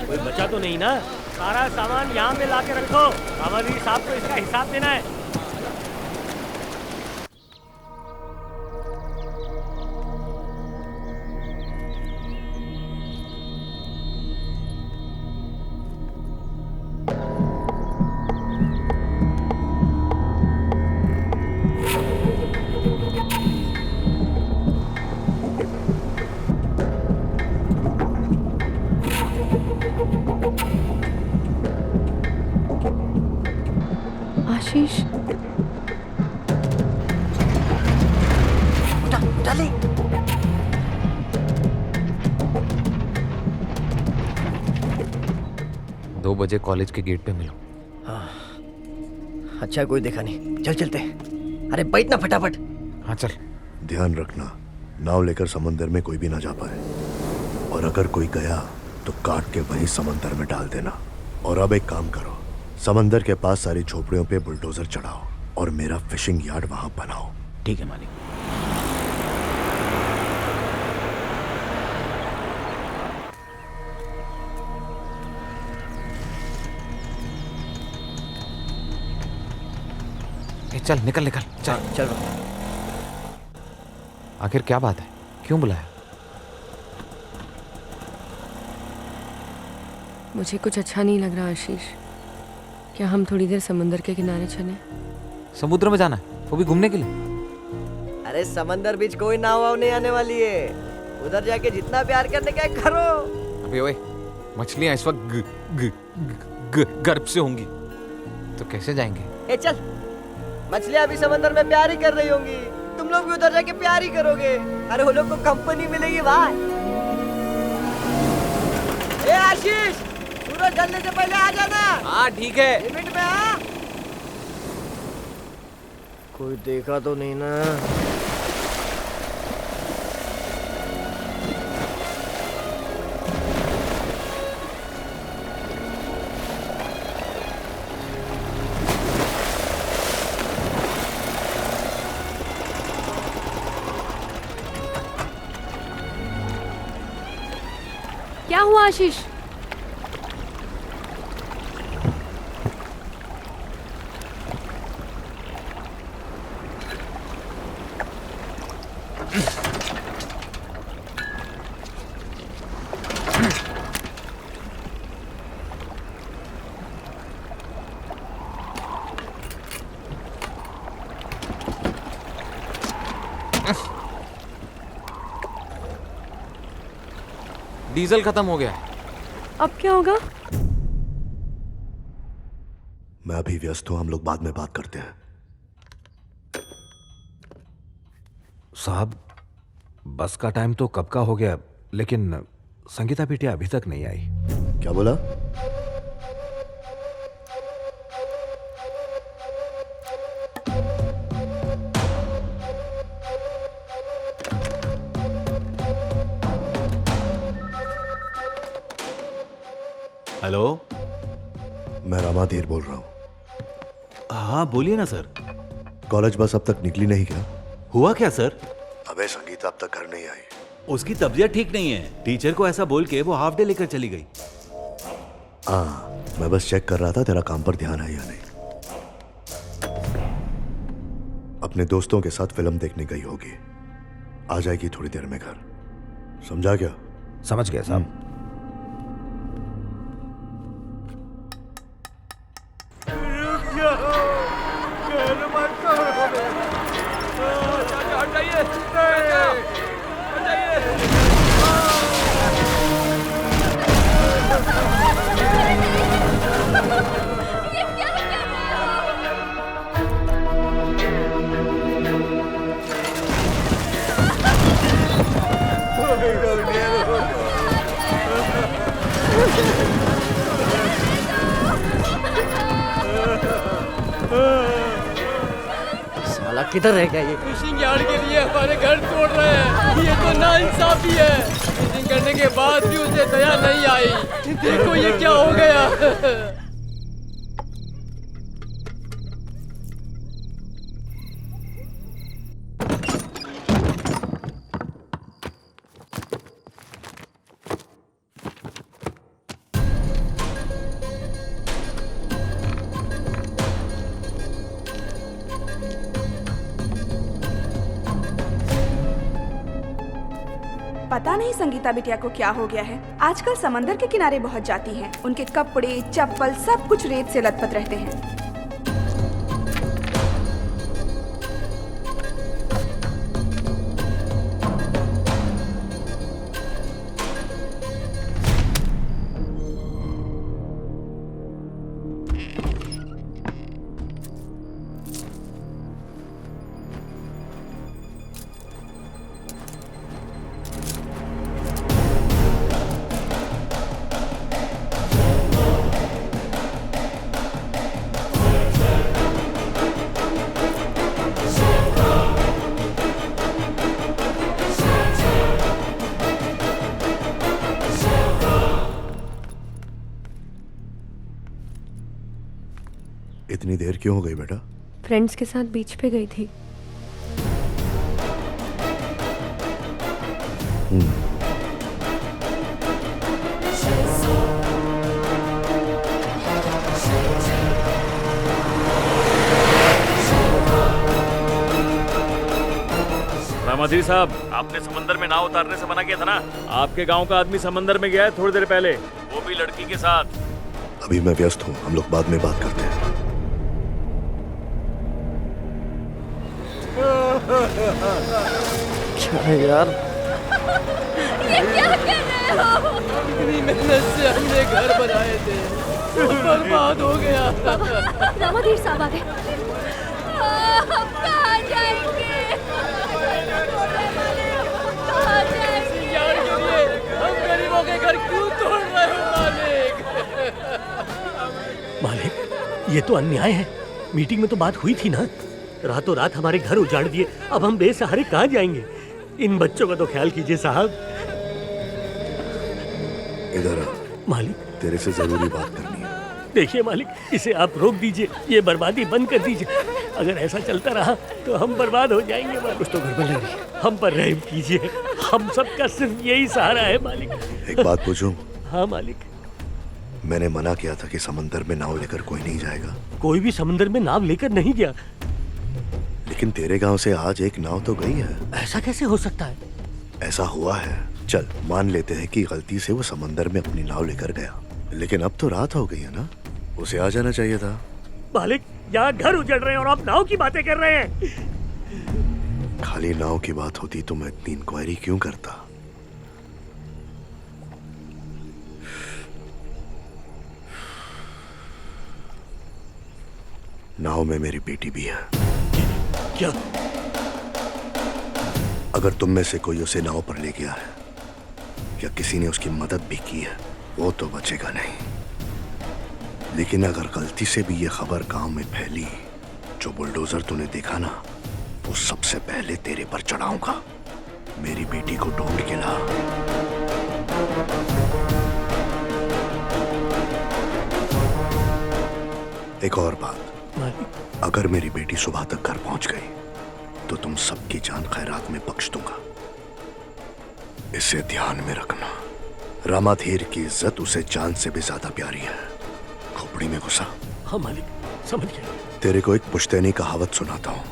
कोई बचा तो नहीं ना? सारा सामान यहाँ पे ला के रखो। रामाधीर साहब को इसका हिसाब देना है। आशीष, डाले। 2 बजे कॉलेज के गेट पे मिलो। हाँ, अच्छा कोई देखा नहीं, चल चलते। अरे बैठ ना फटाफट। हाँ चल। ध्यान रखना, नाव लेकर समंदर में कोई भी ना जा पाए, और अगर कोई गया तो काट के वही समंदर में डाल देना। और अब एक काम करो, समंदर के पास सारी झोपड़ियों पे बुलडोजर चढ़ाओ और मेरा फिशिंग यार्ड वहां बनाओ। ठीक है मालिक। चल निकल निकल चल। चल। आखिर क्या बात है, क्यों बुलाया? मुझे कुछ अच्छा नहीं लग रहा आशीष। क्या हम थोड़ी देर समुद्र के किनारे चलें? समुद्र में जाना है, वो भी घूमने के लिए? अरे समंदर बीच कोई नाव वाव नहीं आने वाली है, उधर जाके जितना प्यार करने का करो। अबे ओए, मछलियां इस वक्त गर्भ से होंगी तो कैसे जाएंगे? ए चल, मछलियां भी समंदर में प्यार ही कर रही होंगी, तुम लोग भी उधर जाके प्यार ही करोगे। अरे वो लोग को कंपनी मिलेगी भाई। ए आशीष, सूरज ढलने से पहले आ जाना। हाँ ठीक है। लिमिट में आ। कोई देखा तो नहीं ना? क्या हुआ आशीष? डीजल खत्म हो गया। अब क्या होगा? मैं अभी व्यस्त हूं, हम लोग बाद में बात करते हैं। साहब, बस का टाइम तो कब का हो गया, लेकिन संगीता बिटिया अभी तक नहीं आई। क्या बोला? हेलो, मैं रामाधीर बोल रहा हूं। हाँ बोलिए ना सर। कॉलेज बस अब तक निकली नहीं क्या? हुआ क्या सर? अबे संगीता अब तक घर नहीं आई। उसकी तबीयत ठीक नहीं है, टीचर को ऐसा बोल के वो हाफ डे लेकर चली गई। हाँ, मैं बस चेक कर रहा था तेरा काम पर ध्यान है या नहीं। अपने दोस्तों के साथ फिल्म देखने गई होगी, आ जाएगी थोड़ी देर में घर। समझा क्या? समझ गया साहब। साला किधर रह गया ये? फिशिंग यार्ड के लिए हमारे घर तोड़ रहे हैं। ये तो नाइंसाफी है। फिशिंग करने के बाद भी उसे दया नहीं आई। देखो ये क्या हो गया। पता नहीं संगीता बिटिया को क्या हो गया है। आजकल समंदर के किनारे बहुत जाती हैं। उनके कपड़े, चप्पल सब कुछ रेत से लथपथ रहते हैं। इतनी देर क्यों हो गई बेटा? फ्रेंड्स के साथ बीच पे गई थी। रामाधीर साहब, आपने समंदर में नाव उतारने से मना किया था ना। आपके गांव का आदमी समंदर में गया है थोड़ी देर पहले, वो भी लड़की के साथ। अभी मैं व्यस्त हूँ, हम लोग बाद में बात करते हैं। क्या यार, ये क्या कर रहे हो? इतनी मेहनत से हमने घर बनाए थे, सब बर्बाद हो गया। रामाधीर साहब आ गए। हम कहाँ जाएंगे? कहाँ जाएंगे? यार के लिए हम गरीबों के घर क्यों तोड़ रहे हो मालिक? मालिक, ये तो अन्याय है। मीटिंग में तो बात हुई थी ना। रातों रात हमारे घर उजाड़ दिए, अब हम बेसहारे कहाँ जाएंगे? इन बच्चों का तो ख्याल कीजिए साहब। इधर आ। मालिक, तेरे से जरूरी बात करनी है। देखिए मालिक, इसे आप रोक दीजिए, ये बर्बादी बंद कर दीजिए। अगर ऐसा चलता रहा तो हम बर्बाद हो जाएंगे मालिक। कुछ तो गड़बड़ लग रही है, हम पर रहम कीजिए, हम सबका सिर्फ यही सहारा है मालिक। एक बात पूछूं? हाँ मालिक। मैंने मना किया था कि समंदर में नाव लेकर कोई नहीं जाएगा। कोई भी समंदर में नाव लेकर नहीं गया। लेकिन तेरे गांव से आज एक नाव तो गई है। ऐसा कैसे हो सकता है? ऐसा हुआ है। चल मान लेते हैं कि गलती से वो समंदर में अपनी नाव लेकर गया, लेकिन अब तो रात हो गई है ना, उसे आ जाना चाहिए था। मालिक, यहाँ घर उजड़ रहे हैं और आप नाव की बातें कर रहे हैं। खाली नाव की बात होती तो मैं इतनी इंक्वायरी क्यों करता। नाव में मेरी बेटी भी है। क्या? अगर तुम में से कोई उसे नाव पर ले गया है या किसी ने उसकी मदद भी की है, वो तो बचेगा नहीं। लेकिन अगर गलती से भी ये खबर गांव में फैली, जो बुलडोजर तूने देखा ना, वो सबसे पहले तेरे पर चढ़ाऊंगा। मेरी बेटी को ढूंढ के ला। एक और बात, अगर मेरी बेटी सुबह तक घर पहुंच गई तो तुम सबकी जान खैरात में बख्श दूंगा। इसे ध्यान में रखना। रामाधीर की इज्जत उसे जान से भी ज्यादा प्यारी है। खोपड़ी में घुसा। हाँ मालिक, समझ गया। तेरे को एक पुश्तैनी कहावत सुनाता हूँ।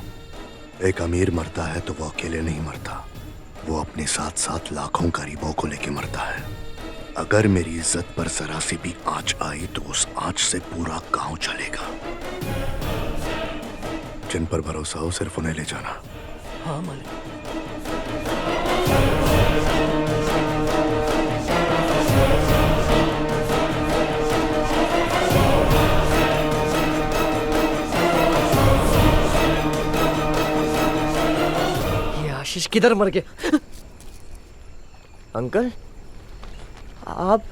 एक अमीर मरता है तो वो अकेले नहीं मरता, वो अपने साथ साथ लाखों गरीबों को लेके मरता है। अगर मेरी इज्जत पर जरा सी भी आंच आई तो उस आंच से पूरा गांव जलेगा। जिन पर भरोसा हो सिर्फ उन्हें ले जाना। हाँ मालिक। ये आशीष किधर मर गया? अंकल, आप?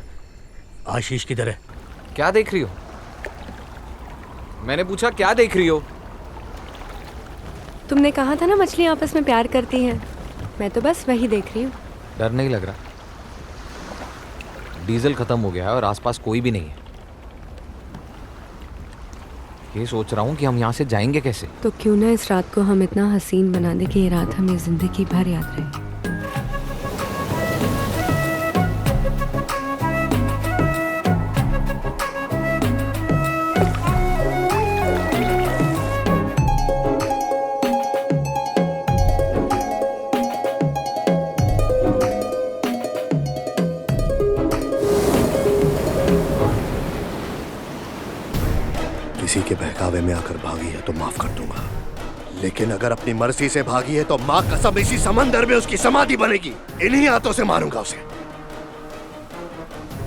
आशीष किधर है? क्या देख रही हो? मैंने पूछा क्या देख रही हो? तुमने कहा था ना मछली आपस में प्यार करती हैं। मैं तो बस वही देख रही हूँ। डर नहीं लग रहा? डीजल खत्म हो गया है और आसपास कोई भी नहीं है। ये सोच रहा हूँ कि हम यहाँ से जाएंगे कैसे। तो क्यों ना इस रात को हम इतना हसीन बना दे कि ये रात हमें जिंदगी भर याद रहे। किसी के बहकावे में आकर भागी है तो माफ कर दूंगा, लेकिन अगर अपनी मर्जी से भागी है तो मां कसम इसी समंदर में उसकी समाधि बनेगी। इन्हीं हाथों से मारूंगा उसे।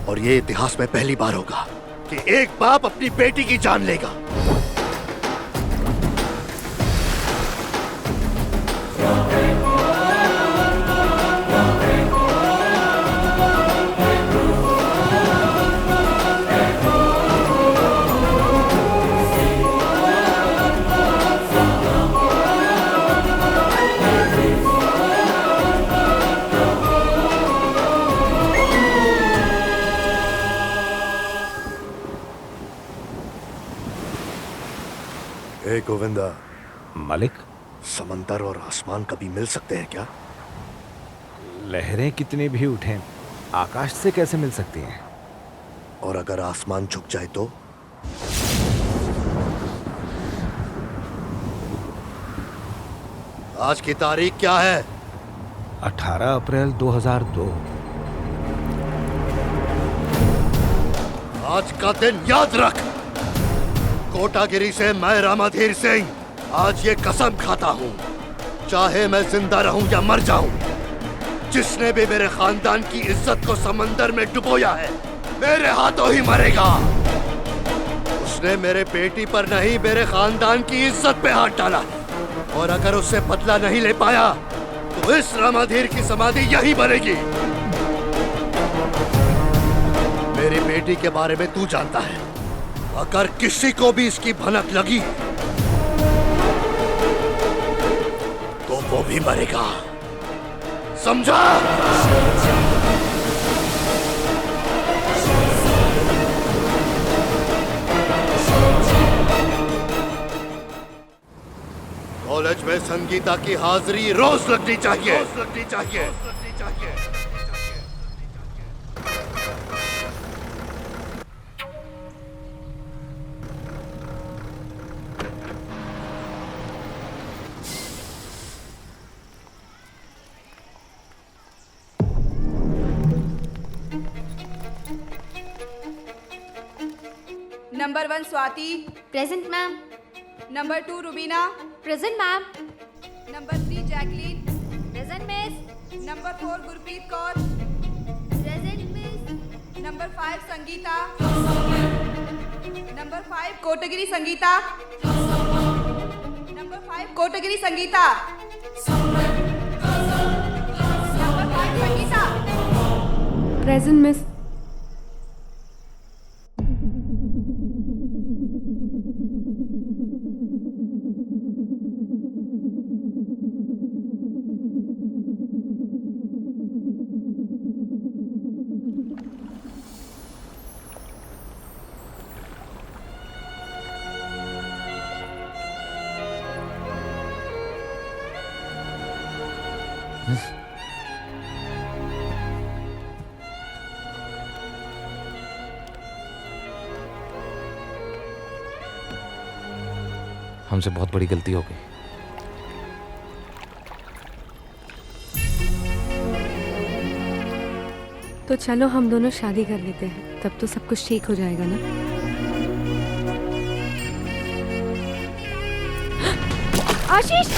और ये इतिहास में पहली बार होगा कि एक बाप अपनी बेटी की जान लेगा। गोविंदा। मालिक, समंदर और आसमान कभी मिल सकते हैं क्या? लहरें कितनी भी उठें, आकाश से कैसे मिल सकती हैं? और अगर आसमान झुक जाए तो? आज की तारीख क्या है? 18 अप्रैल 2002। आज का दिन याद रख। कोटागिरी से मैं रामाधीर सिंह आज ये कसम खाता हूँ, चाहे मैं जिंदा रहूं या मर जाऊं, जिसने भी मेरे खानदान की इज्जत को समंदर में डुबोया है मेरे हाथों ही मरेगा। उसने मेरे बेटी पर नहीं मेरे खानदान की इज्जत पे हाथ डाला है, और अगर उससे बदला नहीं ले पाया तो इस रामाधीर की समाधि यही बनेगी। मेरी बेटी के बारे में तू जानता है, अगर किसी को भी इसकी भनक लगी तो वो भी मरेगा, समझा? कॉलेज में संगीता की हाजिरी रोज लगनी चाहिए, रोज लगनी चाहिए। Number 1 Swati. Present ma'am. Number 2 Rubina. Present ma'am. Number 3 Jacqueline. Present miss. Number 4 Gurpreet Kaur. Present miss. Number 5 Sangeeta. Number 5 Kotagiri Sangeeta. Number 5 Kotagiri Sangeeta. Number 5 Sangeeta. Present miss. हमसे बहुत बड़ी गलती हो गई। तो चलो हम दोनों शादी कर लेते हैं, तब तो सब कुछ ठीक हो जाएगा ना। आशीष!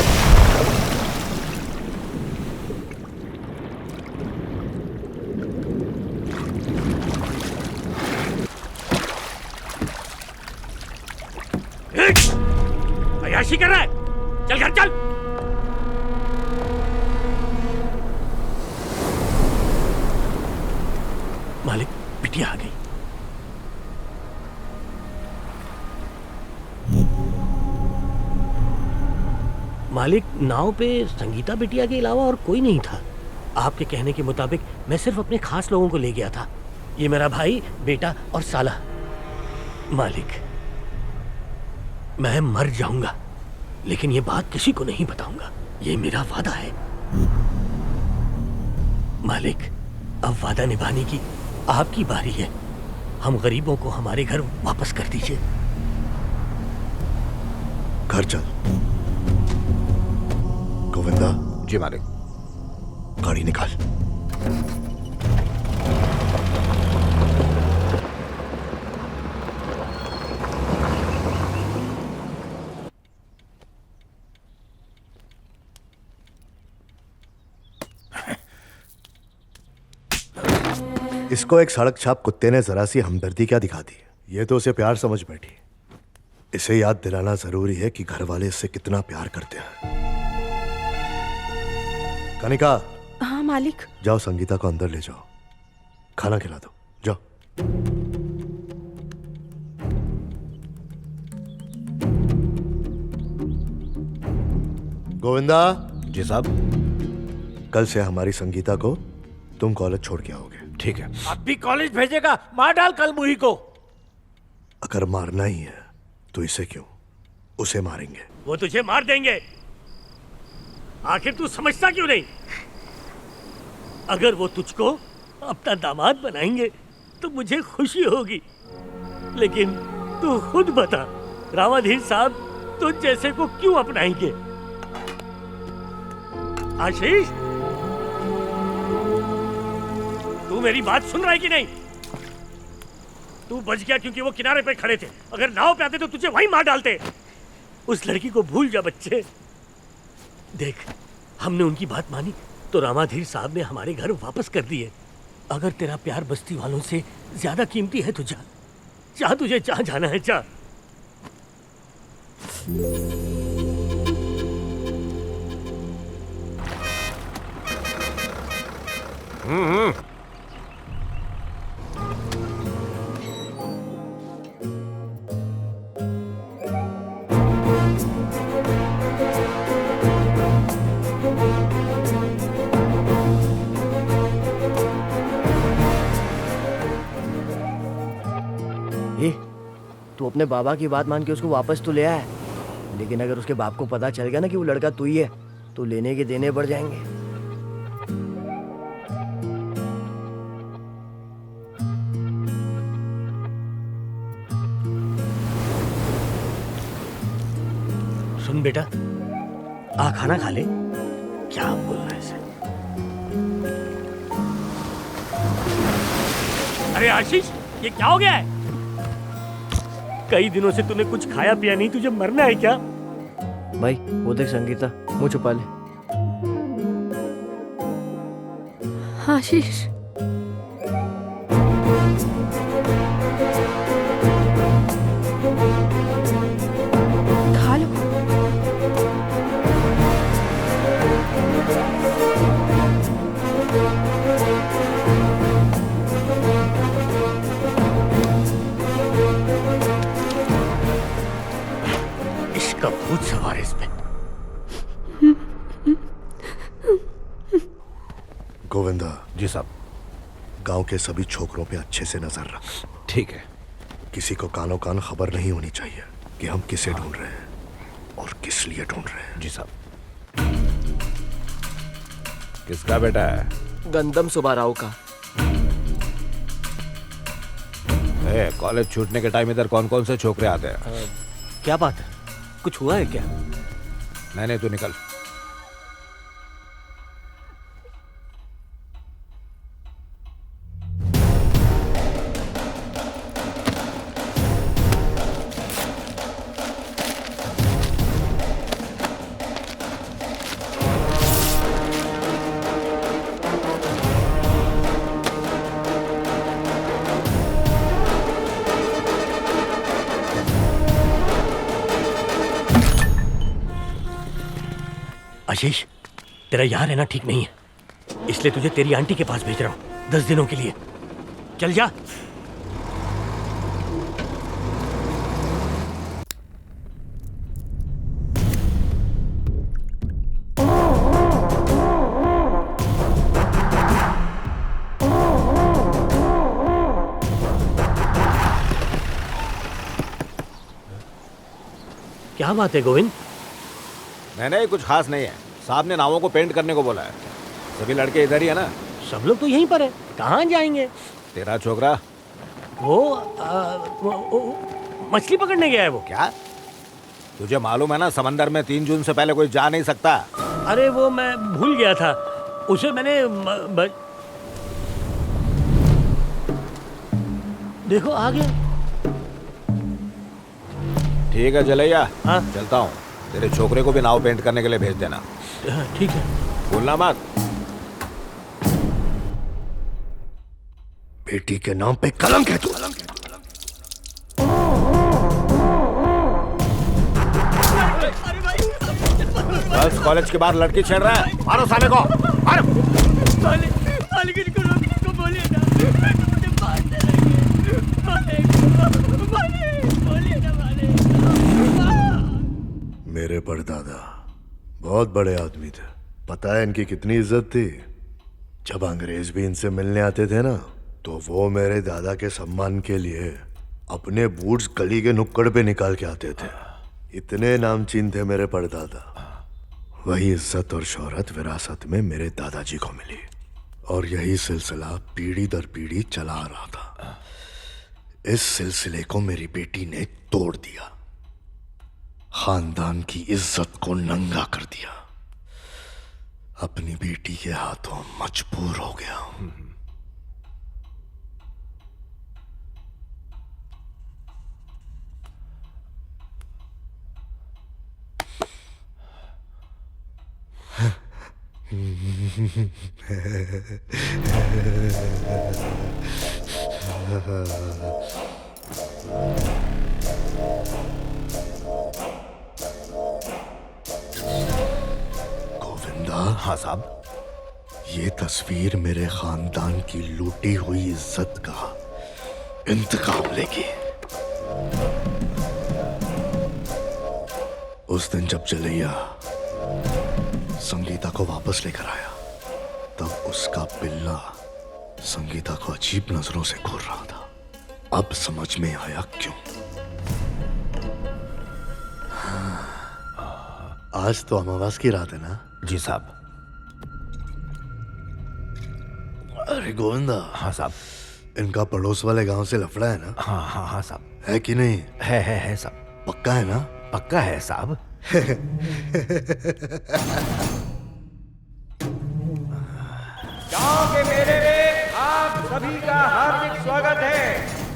अयाशी कर रहा है, चल घर चल। मालिक, बिटिया आ गई। मालिक, नाव पे संगीता बिटिया के अलावा और कोई नहीं था। आपके कहने के मुताबिक मैं सिर्फ अपने खास लोगों को ले गया था। ये मेरा भाई, बेटा और साला। मालिक, मैं मर जाऊंगा, लेकिन ये बात किसी को नहीं बताऊंगा। ये मेरा वादा है। मालिक, अब वादा निभाने की आपकी बारी है। हम गरीबों को हमारे घर वापस कर दीजिए। घर चल। गोविंदा। जी मालिक। गाड़ी निकाल। इसको एक सड़क छाप कुत्ते ने जरा सी हमदर्दी क्या दिखा दी। ये तो उसे प्यार समझ बैठी। इसे याद दिलाना जरूरी है कि घर वाले इससे कितना प्यार करते हैं। कनिका। हाँ मालिक। जाओ संगीता को अंदर ले जाओ, खाना खिला दो, जाओ। गोविंदा। जी साहब। कल से हमारी संगीता को तुम कॉलेज छोड़ के आओगे। ठीक है। अब भी कॉलेज भेजेगा? मार डाल कल मुही को। अगर मारना ही है तो इसे क्यों, उसे मारेंगे। वो तुझे मार देंगे। आखिर तू समझता क्यों नहीं? अगर वो तुझको अपना दामाद बनाएंगे तो मुझे खुशी होगी, लेकिन तू खुद बता, रामाधीर साहब तुझ जैसे को क्यों अपनाएंगे? आशीष, तू मेरी बात सुन रहा है कि नहीं? तू बच गया क्योंकि वो किनारे पे खड़े थे। अगर नाव पे आते तो तुझे वहीं मार डालते। उस लड़की को भूल जा बच्चे। देख, हमने उनकी बात मानी तो रामाधीर साहब ने हमारे घर वापस कर दिए। अगर तेरा प्यार बस्ती वालों से ज्यादा कीमती है तो जा, जा, तुझे जहां जाना है जा। तू अपने बाबा की बात मान के उसको वापस तो ले आया, लेकिन अगर उसके बाप को पता चल गया ना कि वो लड़का तू ही है तो लेने के देने बढ़ जाएंगे। सुन बेटा, आ खाना खा ले। क्या बोल रहा है इसे? अरे आशीष, ये क्या हो गया है? कई दिनों से तूने कुछ खाया पिया नहीं, तुझे मरना है क्या? भाई वो देख संगीता, मुंह छुपा ले। आशीष, खा लो। इसका भूत सवार है इस पे। गोविंदा जी साहब। गांव के सभी छोकरों पे अच्छे से नजर रख। ठीक है। किसी को कानो कान खबर नहीं होनी चाहिए कि हम किसे ढूंढ रहे हैं और किस लिए ढूंढ रहे हैं। जी साहब। किसका बेटा है? गंदम सुब्बाराव का। कॉलेज छूटने के टाइम इधर कौन कौन से छोकरे आते हैं? क्या बात है, कुछ हुआ है क्या? नहीं तू निकल। आशीष, तेरा यहाँ रहना ठीक नहीं है, इसलिए तुझे तेरी आंटी के पास भेज रहा हूँ 10 दिनों के लिए। चल जा। क्या बात है गोविंद? नहीं कुछ खास नहीं है। साहब ने नावों को पेंट करने को बोला है। सभी लड़के इधर ही है ना? सब लोग तो यहीं पर है, कहाँ जाएंगे? तेरा छोकरा वो मछली पकड़ने गया है। वो क्या? तुझे मालूम है ना समंदर में 3 जून से पहले कोई जा नहीं सकता। अरे वो मैं भूल गया था, उसे मैंने देखो आ गया। ठीक है जलैया, हाँ चलता हूँ। तेरे छोकरे को भी नाव पेंट करने के लिए भेज देना। ठीक है। भूलना मत। बेटी के नाम पे कलंक है तू। बस कॉलेज के बाहर लड़की छेड़ रहा है, मारो साले को, मारो। मेरे परदादा बहुत बड़े आदमी थे, पता है इनकी कितनी इज्जत थी। जब अंग्रेज भी इनसे मिलने आते थे ना तो वो मेरे दादा के सम्मान के लिए अपने बूट्स गली के नुक्कड़ पे निकाल के आते थे। इतने नामचीन थे मेरे परदादा। वही इज्जत और शोहरत विरासत में मेरे दादाजी को मिली और यही सिलसिला पीढ़ी दर पीढ़ी चला आ रहा था। इस सिलसिले को मेरी बेटी ने तोड़ दिया, खानदान की इज्जत को नंगा कर दिया। अपनी बेटी के हाथों मजबूर हो गया। गोविंदा। हाँ साहब। ये तस्वीर मेरे खानदान की लूटी हुई इज्जत का इंतकाम लेगी। उस दिन जब जलैया संगीता को वापस लेकर आया तब उसका पिल्ला संगीता को अजीब नजरों से घूर रहा था। अब समझ में आया क्यों। आज तो अमावस की रात है ना? जी साहब। अरे गोविंदा। हाँ साहब। इनका पड़ोस वाले गांव से लफड़ा है ना? हाँ साहब। है कि नहीं? है साहब। पक्का है ना? पक्का है साहब। गांव के मेले में आप सभी का हार्दिक स्वागत है।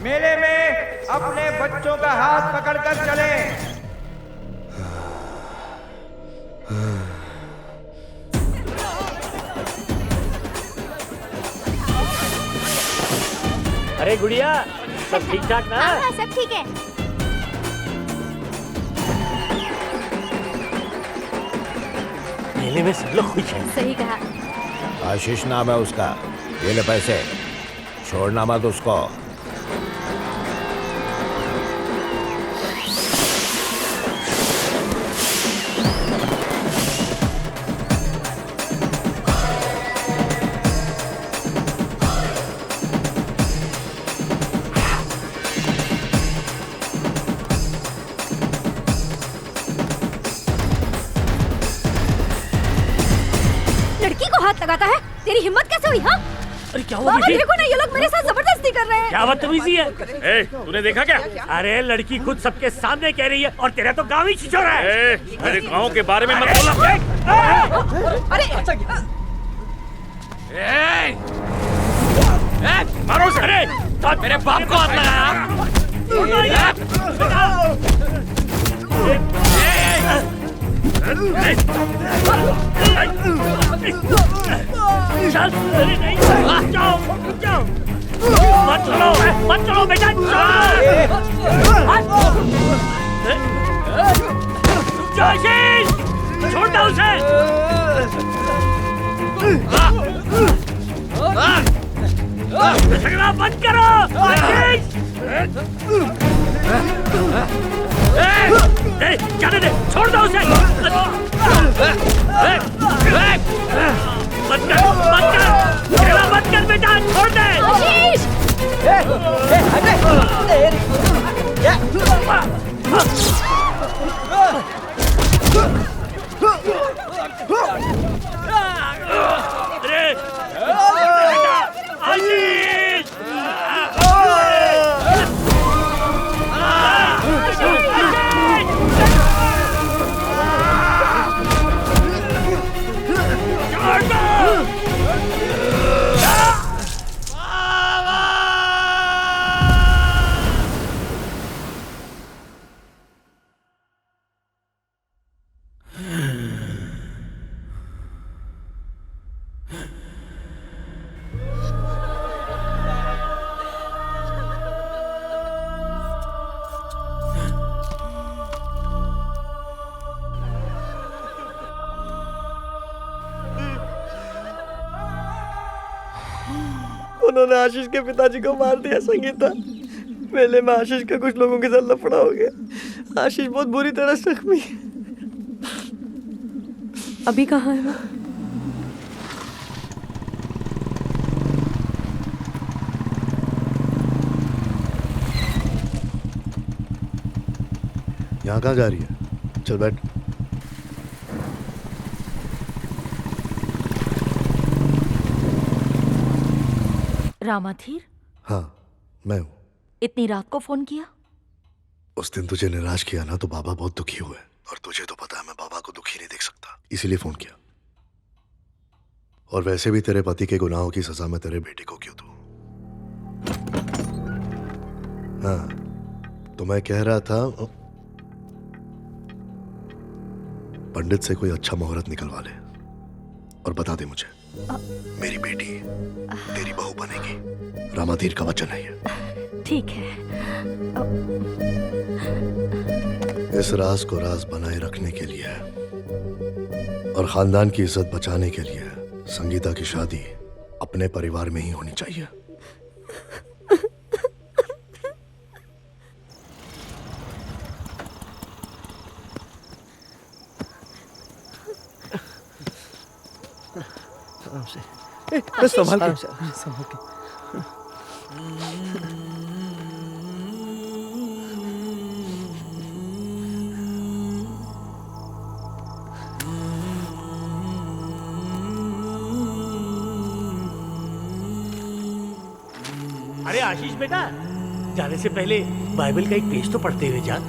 मेले में अपने बच्चों का हाथ पकड़कर चलें। अरे गुड़िया, सब ठीक ठाक ना? हाँ, सब ठीक है। मेले में सब लोग खुश हैं। सही कहा। आशीष नाम है उसका। ये ले पैसे, छोड़ना मत उसको। लड़की को हाथ लगाता है? तेरी हिम्मत कैसे हुई? हाँ, अरे क्या बाबा देखो ना, ये लोग मेरे साथ जबरदस्ती कर रहे हैं। क्या बदतमीजी है? तूने देखा क्या? अरे लड़की खुद सबके सामने कह रही है और तेरा तो गांव ही छिछोरा है। मेरे गांव के बारे में मत बोला। मारो उसे। अरे मेरे बाप को हाथ मत चलो बेटा, छोड़ दो उसे। झगड़ा बंद करो। जाने दे, छोड़ दो उसे। झगड़ा बंद कर बेटा, छोड़ दे। आशीष! उन्होंने आशीष के पिताजी को मार दिया संगीता। मेले में आशीष का कुछ लोगों के साथ लफड़ा हो गया। आशीष बहुत बुरी तरह जख्मी है। अभी कहाँ है वो? यहाँ कहाँ जा रही है? चल बैठ। रामाधीर, हाँ, मैं हूँ। इतनी रात को फोन किया? उस दिन तुझे निराश किया ना तो बाबा बहुत दुखी हुए, और तुझे तो पता है मैं बाबा को दुखी नहीं देख सकता, इसीलिए फोन किया। और वैसे भी तेरे पति के गुनाहों की सजा मैं तेरे बेटे को क्यों दूं? हाँ, तो मैं कह रहा था पंडित से कोई अच्छा मुहूर्त निकलवा ले और बता दे मुझे। मेरी बेटी तेरी बहू बनेगी, रामाधीर का वचन है ये। ठीक है। इस राज को राज बनाए रखने के लिए और खानदान की इज्जत बचाने के लिए संगीता की शादी अपने परिवार में ही होनी चाहिए। संभाल के। अरे आशीष बेटा, जाने से पहले बाइबल का एक पेज तो पढ़ते हुए जा।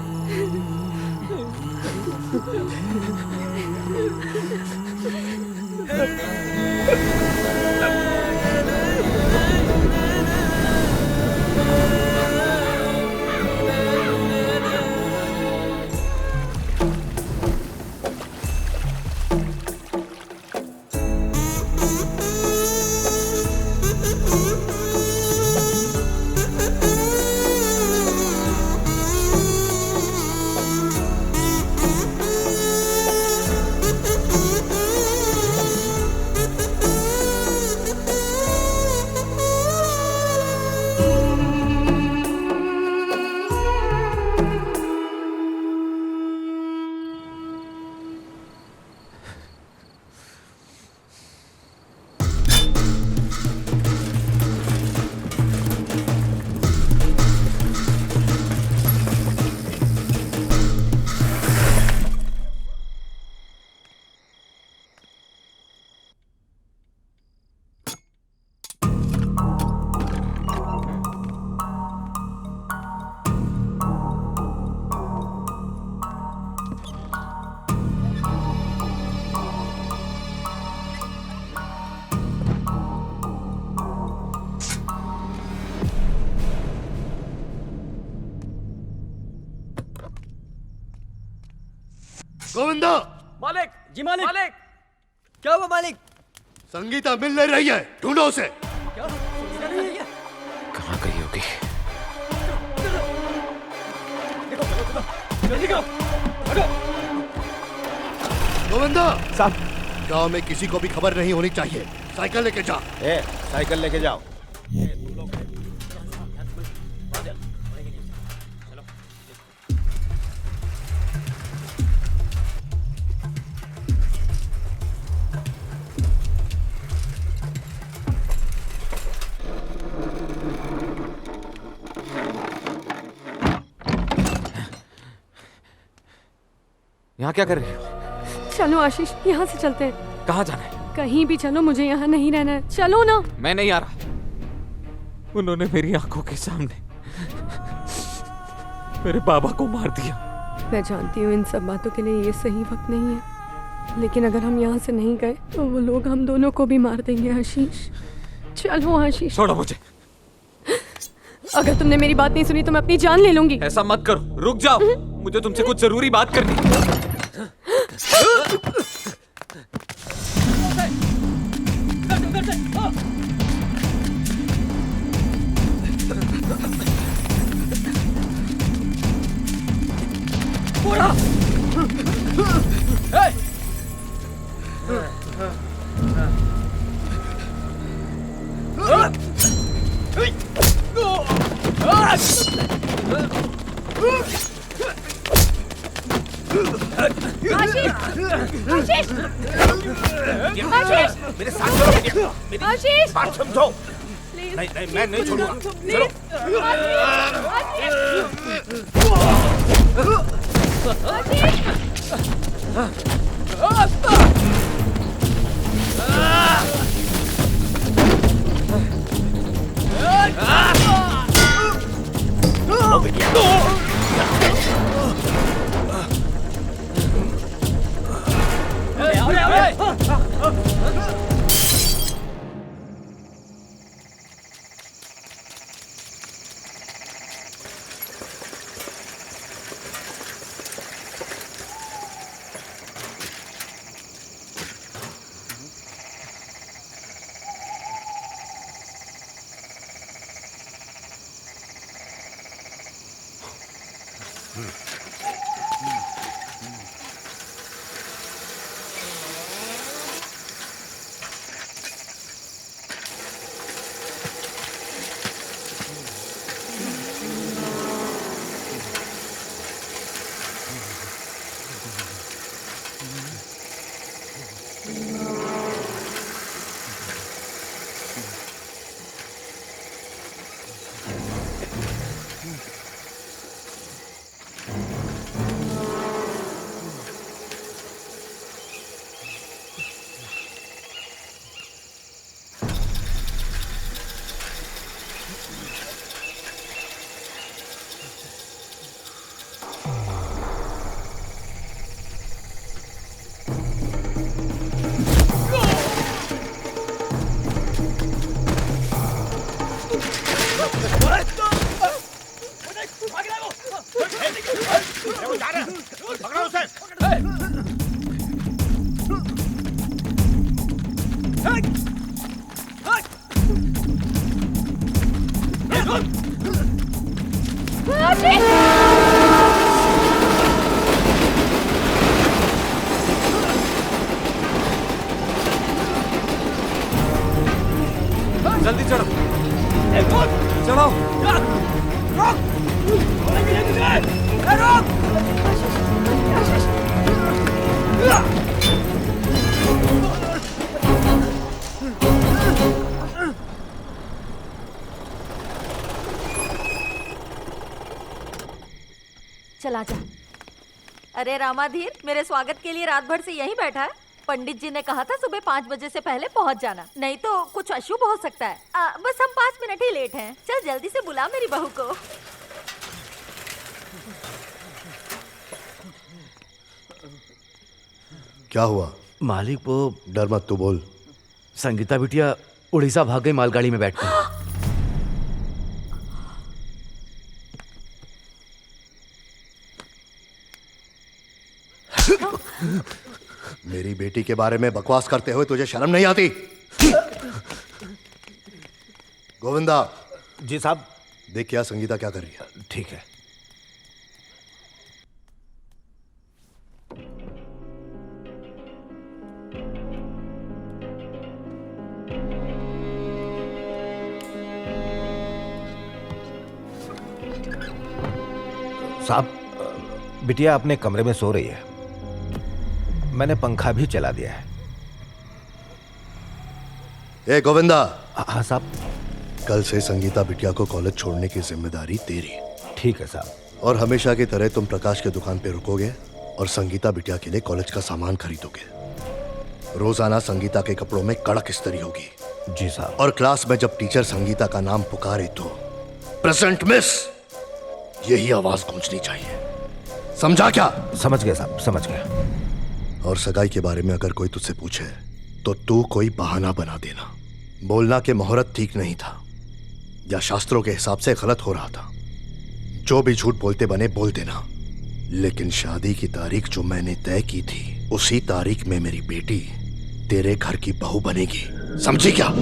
गोविंदा! मालिक जी, मालिक मालिक। क्या हुआ मालिक? संगीता मिल नहीं रही है, ढूंढो उसे। कहाँ गई होगी? गोविंदा साहब, गांव में किसी को भी खबर नहीं होनी चाहिए। साइकिल लेके जा। साइकिल लेके जाओ। यहाँ क्या कर रही हो? चलो आशीष, यहाँ से चलते हैं। कहाँ जाना है? कहीं भी चलो, मुझे यहाँ नहीं रहना है। चलो ना। मैं नहीं आ रहा। उन्होंने मेरी आंखों के सामने मेरे बाबा को मार दिया। मैं जानती हूँ इन सब बातों के लिए ये सही वक्त नहीं है, लेकिन अगर हम यहाँ से नहीं गए तो वो लोग हम दोनों को भी मार देंगे। आशीष चलो। आशीष छोड़ो मुझे। अगर तुमने मेरी बात नहीं सुनी तो मैं अपनी जान ले लूंगी। ऐसा मत करो, रुक जाओ। मुझे तुमसे कुछ जरूरी बात करनी है। मेरे साथ चलो। आशीष बात समझो। नहीं, मैं नहीं छोड़ूंगा। चलो। अरे रामाधीर, मेरे स्वागत के लिए रात भर से यहीं बैठा है। पंडित जी ने कहा था सुबह 5 बजे से पहले पहुंच जाना, नहीं तो कुछ अशुभ हो सकता है। बस हम 5 मिनट ही लेट हैं। चल जल्दी से बुला मेरी बहू को। क्या हुआ? मालिक वो डर मत, तू बोल। संगीता बिटिया उड़ीसा भाग गई मालगाड़ी में बैठकर। मेरी बेटी के बारे में बकवास करते हुए तुझे शर्म नहीं आती? गोविंदा। जी साहब। देख क्या संगीता क्या कर रही है। ठीक है। साहब, बिटिया अपने कमरे में सो रही है। मैंने पंखा भी चला दिया है। ए गोविंदा। हाँ साहब। कल से संगीता बिटिया को कॉलेज छोड़ने की जिम्मेदारी तेरी। ठीक है साहब। और हमेशा की तरह तुम प्रकाश के दुकान पे रुकोगे और संगीता बिटिया के लिए कॉलेज का सामान खरीदोगे। रोजाना संगीता के कपड़ों में कड़क इस्त्री होगी। जी साहब। और क्लास में जब टीचर संगीता का नाम पुकारे तो प्रेजेंट मिस, यही आवाज गूंजनी चाहिए। समझा क्या? समझ गया साहब, समझ गया। और सगाई के बारे में अगर कोई तुझसे पूछे तो तू कोई बहाना बना देना। बोलना कि मुहूर्त ठीक नहीं था या शास्त्रों के हिसाब से गलत हो रहा था। जो भी झूठ बोलते बने बोल देना, लेकिन शादी की तारीख जो मैंने तय की थी उसी तारीख में मेरी बेटी तेरे घर की बहू बनेगी। समझी क्या?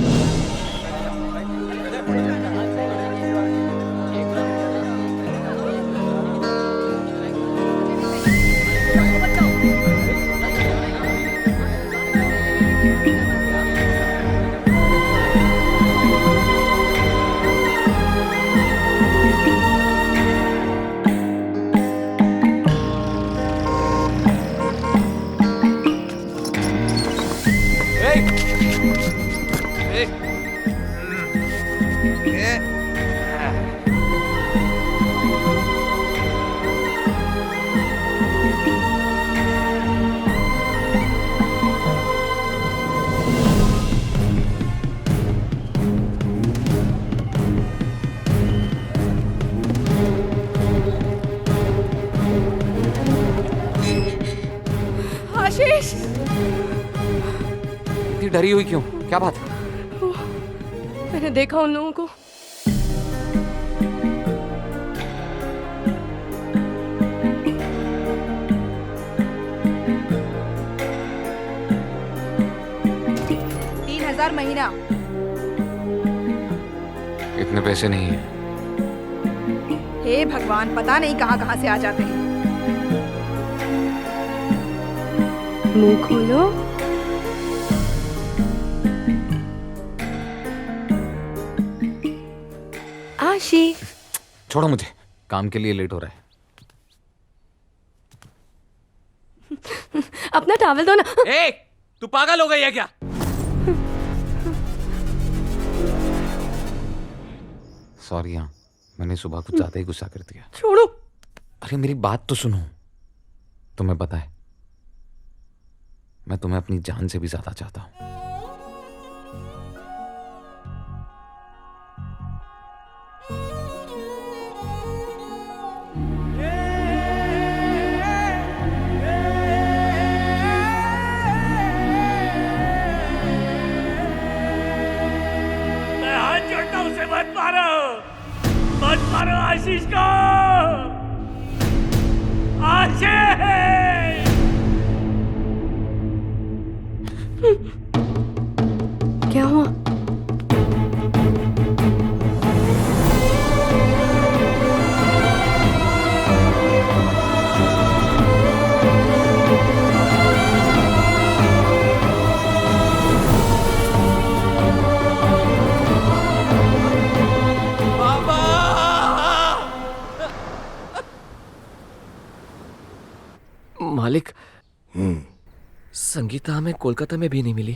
आशीष, इतनी डरी हुई क्यों? क्या बात है? मैंने देखा उन लोगों को। $3000 महीना। इतने पैसे नहीं है। हे भगवान, पता नहीं कहाँ कहाँ से आ जाते हैं। मुंह खोलो। आशी। छोड़ो मुझे, काम के लिए लेट हो रहा है। अपना टॉवल दो ना। ए, तू पागल हो गई है क्या? सॉरी। हाँ, मैंने सुबह कुछ ज्यादा ही गुस्सा कर दिया। छोड़ो। अरे मेरी बात तो सुनो। तुम्हें पता है मैं तुम्हें अपनी जान से भी ज्यादा चाहता हूं। मैं हाथ जोड़ता हूं, उसे मत मारो आशीष को। आशीष! क्या हुआ? मालिक, संगीता हमें कोलकाता में भी नहीं मिली।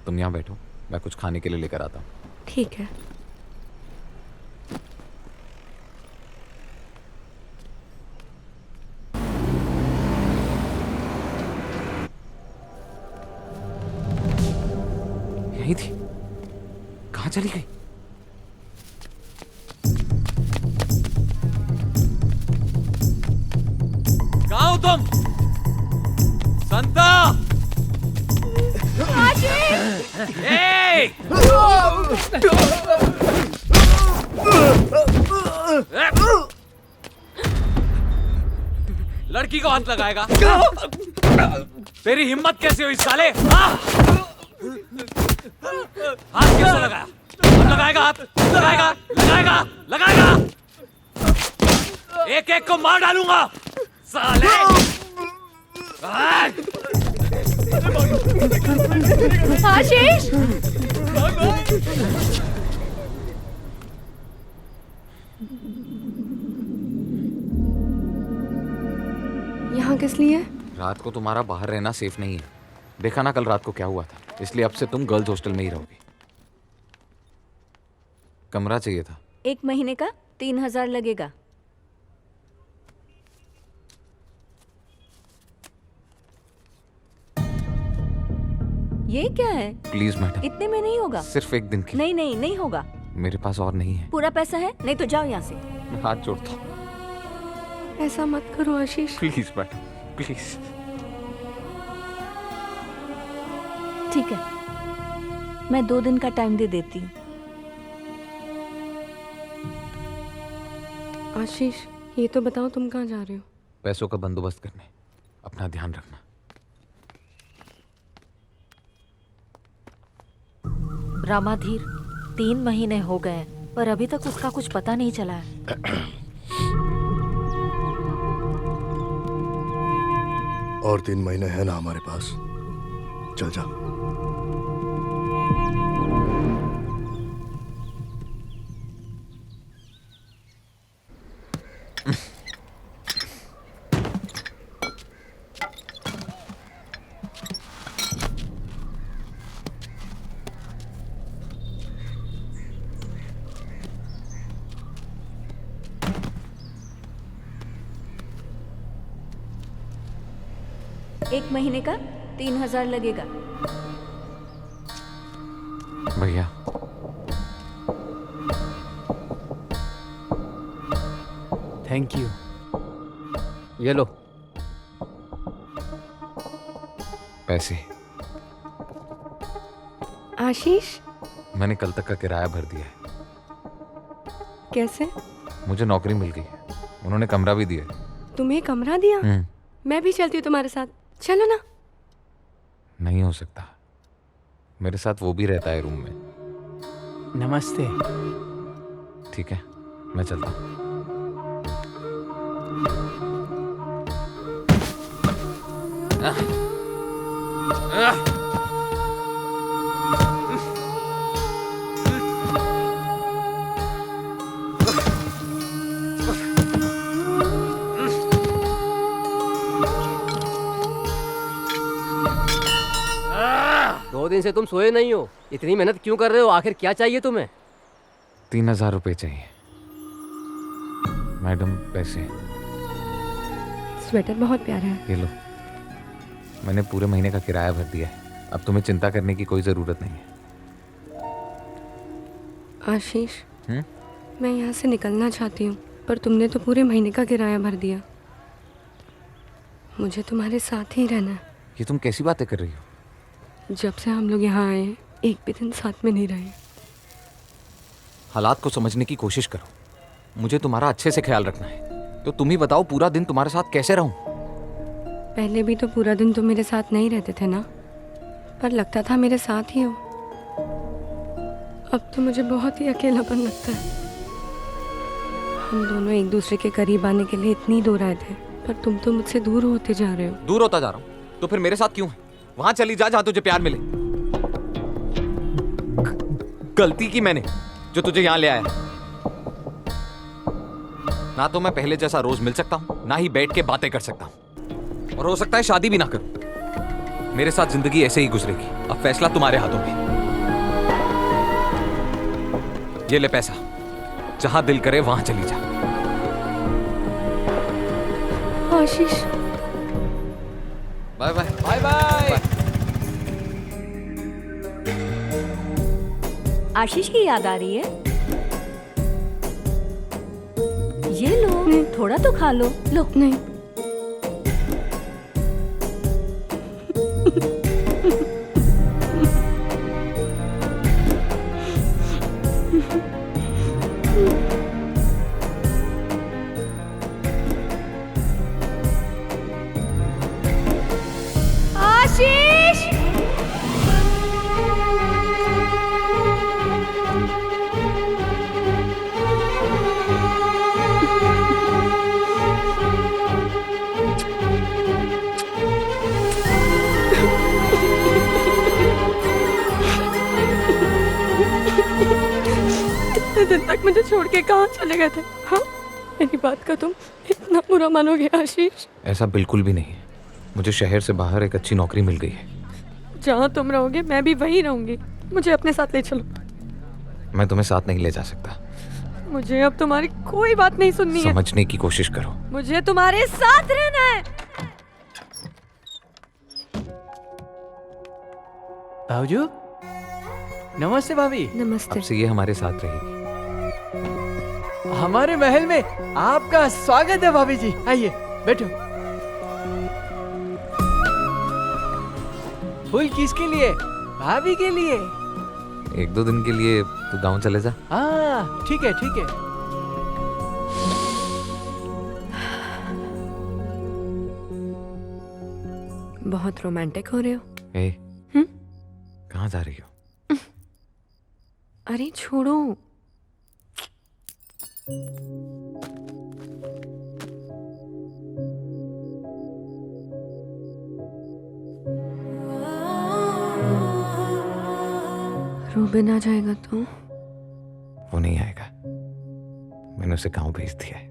तुम यहाँ बैठो, मैं कुछ खाने के लिए लेकर आता हूँ। ठीक है। यही थी, कहाँ चली गई? कहाँ हो तुम? संता! ए! लड़की को हाथ लगाएगा? तेरी हिम्मत कैसे हुई साले? हाथ कैसे लगाया? लगाएगा हाथ? लगाएगा? लगाएगा? लगाएगा? एक एक को मार डालूंगा साले! आशीष! यहाँ किस लिए? रात को तुम्हारा बाहर रहना सेफ नहीं है। देखा ना कल रात को क्या हुआ था, इसलिए अब से तुम गर्ल्स हॉस्टल में ही रहोगी। कमरा चाहिए था। 1 महीने का 3000 लगेगा। ये क्या है? प्लीज मैडम, इतने में नहीं होगा। सिर्फ 1 दिन की। नहीं नहीं नहीं होगा। मेरे पास और नहीं है। पूरा पैसा है, नहीं तो जाओ यहाँ से। मैं हाथ जोड़ता हूँ। ऐसा मत करो आशीष। Please madam, please. ठीक है, मैं 2 दिन का टाइम दे देती हूँ। आशीष, ये तो बताओ तुम कहाँ जा रहे हो? पैसों का बंदोबस्त करने। अपना ध्यान रखना। रामाधीर 3 महीने हो गए पर अभी तक उसका कुछ पता नहीं चला है। और 3 महीने हैं ना हमारे पास। चल जा। एक महीने का 3000 लगेगा। भैया, थैंक यू। ये लो पैसे। आशीष, मैंने कल तक का किराया भर दिया है। कैसे? मुझे नौकरी मिल गई है, उन्होंने कमरा भी दिया है। तुम्हें कमरा दिया? मैं भी चलती हूँ तुम्हारे साथ, चलो ना। नहीं हो सकता, मेरे साथ वो भी रहता है रूम में। नमस्ते। ठीक है, मैं चलता हूँ। दिन से तुम सोए नहीं हो, इतनी मेहनत क्यों कर रहे हो? आखिर क्या चाहिए तुम्हें? 3000 रुपए चाहिए मैडम। पैसे। स्वेटर बहुत प्यारा है। ये लो, मैंने पूरे महीने का किराया भर दिया है। अब तुम्हें चिंता करने की कोई जरूरत नहीं है। आशीष, मैं यहाँ से निकलना चाहती हूँ, पर तुमने तो पूरे महीने का किराया भर दिया। मुझे तुम्हारे साथ ही रहना है। ये तुम कैसी बातें कर रही हो? जब से हम लोग यहाँ आए एक भी दिन साथ में नहीं रहे। हालात को समझने की कोशिश करो। मुझे तुम्हारा अच्छे से ख्याल रखना है, तो तुम ही बताओ पूरा दिन तुम्हारे साथ कैसे रहूं? पहले भी तो पूरा दिन तुम मेरे साथ नहीं रहते थे ना, पर लगता था मेरे साथ ही हो। अब तो मुझे बहुत ही अकेलापन लगता है। हम दोनों एक दूसरे के करीब आने के लिए इतनी दूर आए थे, पर तुम तो मुझसे दूर होते जा रहे हो। दूर होता जा रहा हूँ तो फिर मेरे साथ क्यों है? वहां चली जा जहां तुझे प्यार मिले। गलती की मैंने जो तुझे यहां ले आया। ना तो मैं पहले जैसा रोज मिल सकता हूं, ना ही बैठ के बातें कर सकता हूं, और हो सकता है शादी भी ना करूं। मेरे साथ जिंदगी ऐसे ही गुजरेगी। अब फैसला तुम्हारे हाथों में। ये ले पैसा, जहां दिल करे वहां चली जा। Ashish, bye bye. Bye bye. Ashish की याद आ रही है? ये लो, थोड़ा तो खा लो। लो। नहीं। आशीष! इतने दिन तक मुझे छोड़ के कहाँ चले गए थे? हाँ, मेरी बात का तुम इतना बुरा मानोगे आशीष? ऐसा बिल्कुल भी नहीं है। मुझे शहर से बाहर एक अच्छी नौकरी मिल गई है। जहाँ तुम रहोगे मैं भी वहीं रहूंगी। मुझे अपने साथ ले चलो। मैं तुम्हें साथ नहीं ले जा सकता। मुझे अब तुम्हारी कोई बात नहीं सुननी है। समझने की कोशिश करो। मुझे तुम्हारे साथ रहना है। भाऊजू, नमस्ते भाभी। नमस्ते। अब से ये हमारे साथ रहेगी। हमारे महल में आपका स्वागत है भाभी जी। आइए बैठो। फूल किसके लिए? भाभी के लिए। 1-2 दिन के लिए तू गांव चले जा। हाँ ठीक है ठीक है। बहुत रोमांटिक हो रहे हो। ए, कहाँ जा रही हो? अरे छोड़ो। रूबेन आ जाएगा तो? वो नहीं आएगा। मैंने उसे गांव भेज दिया है।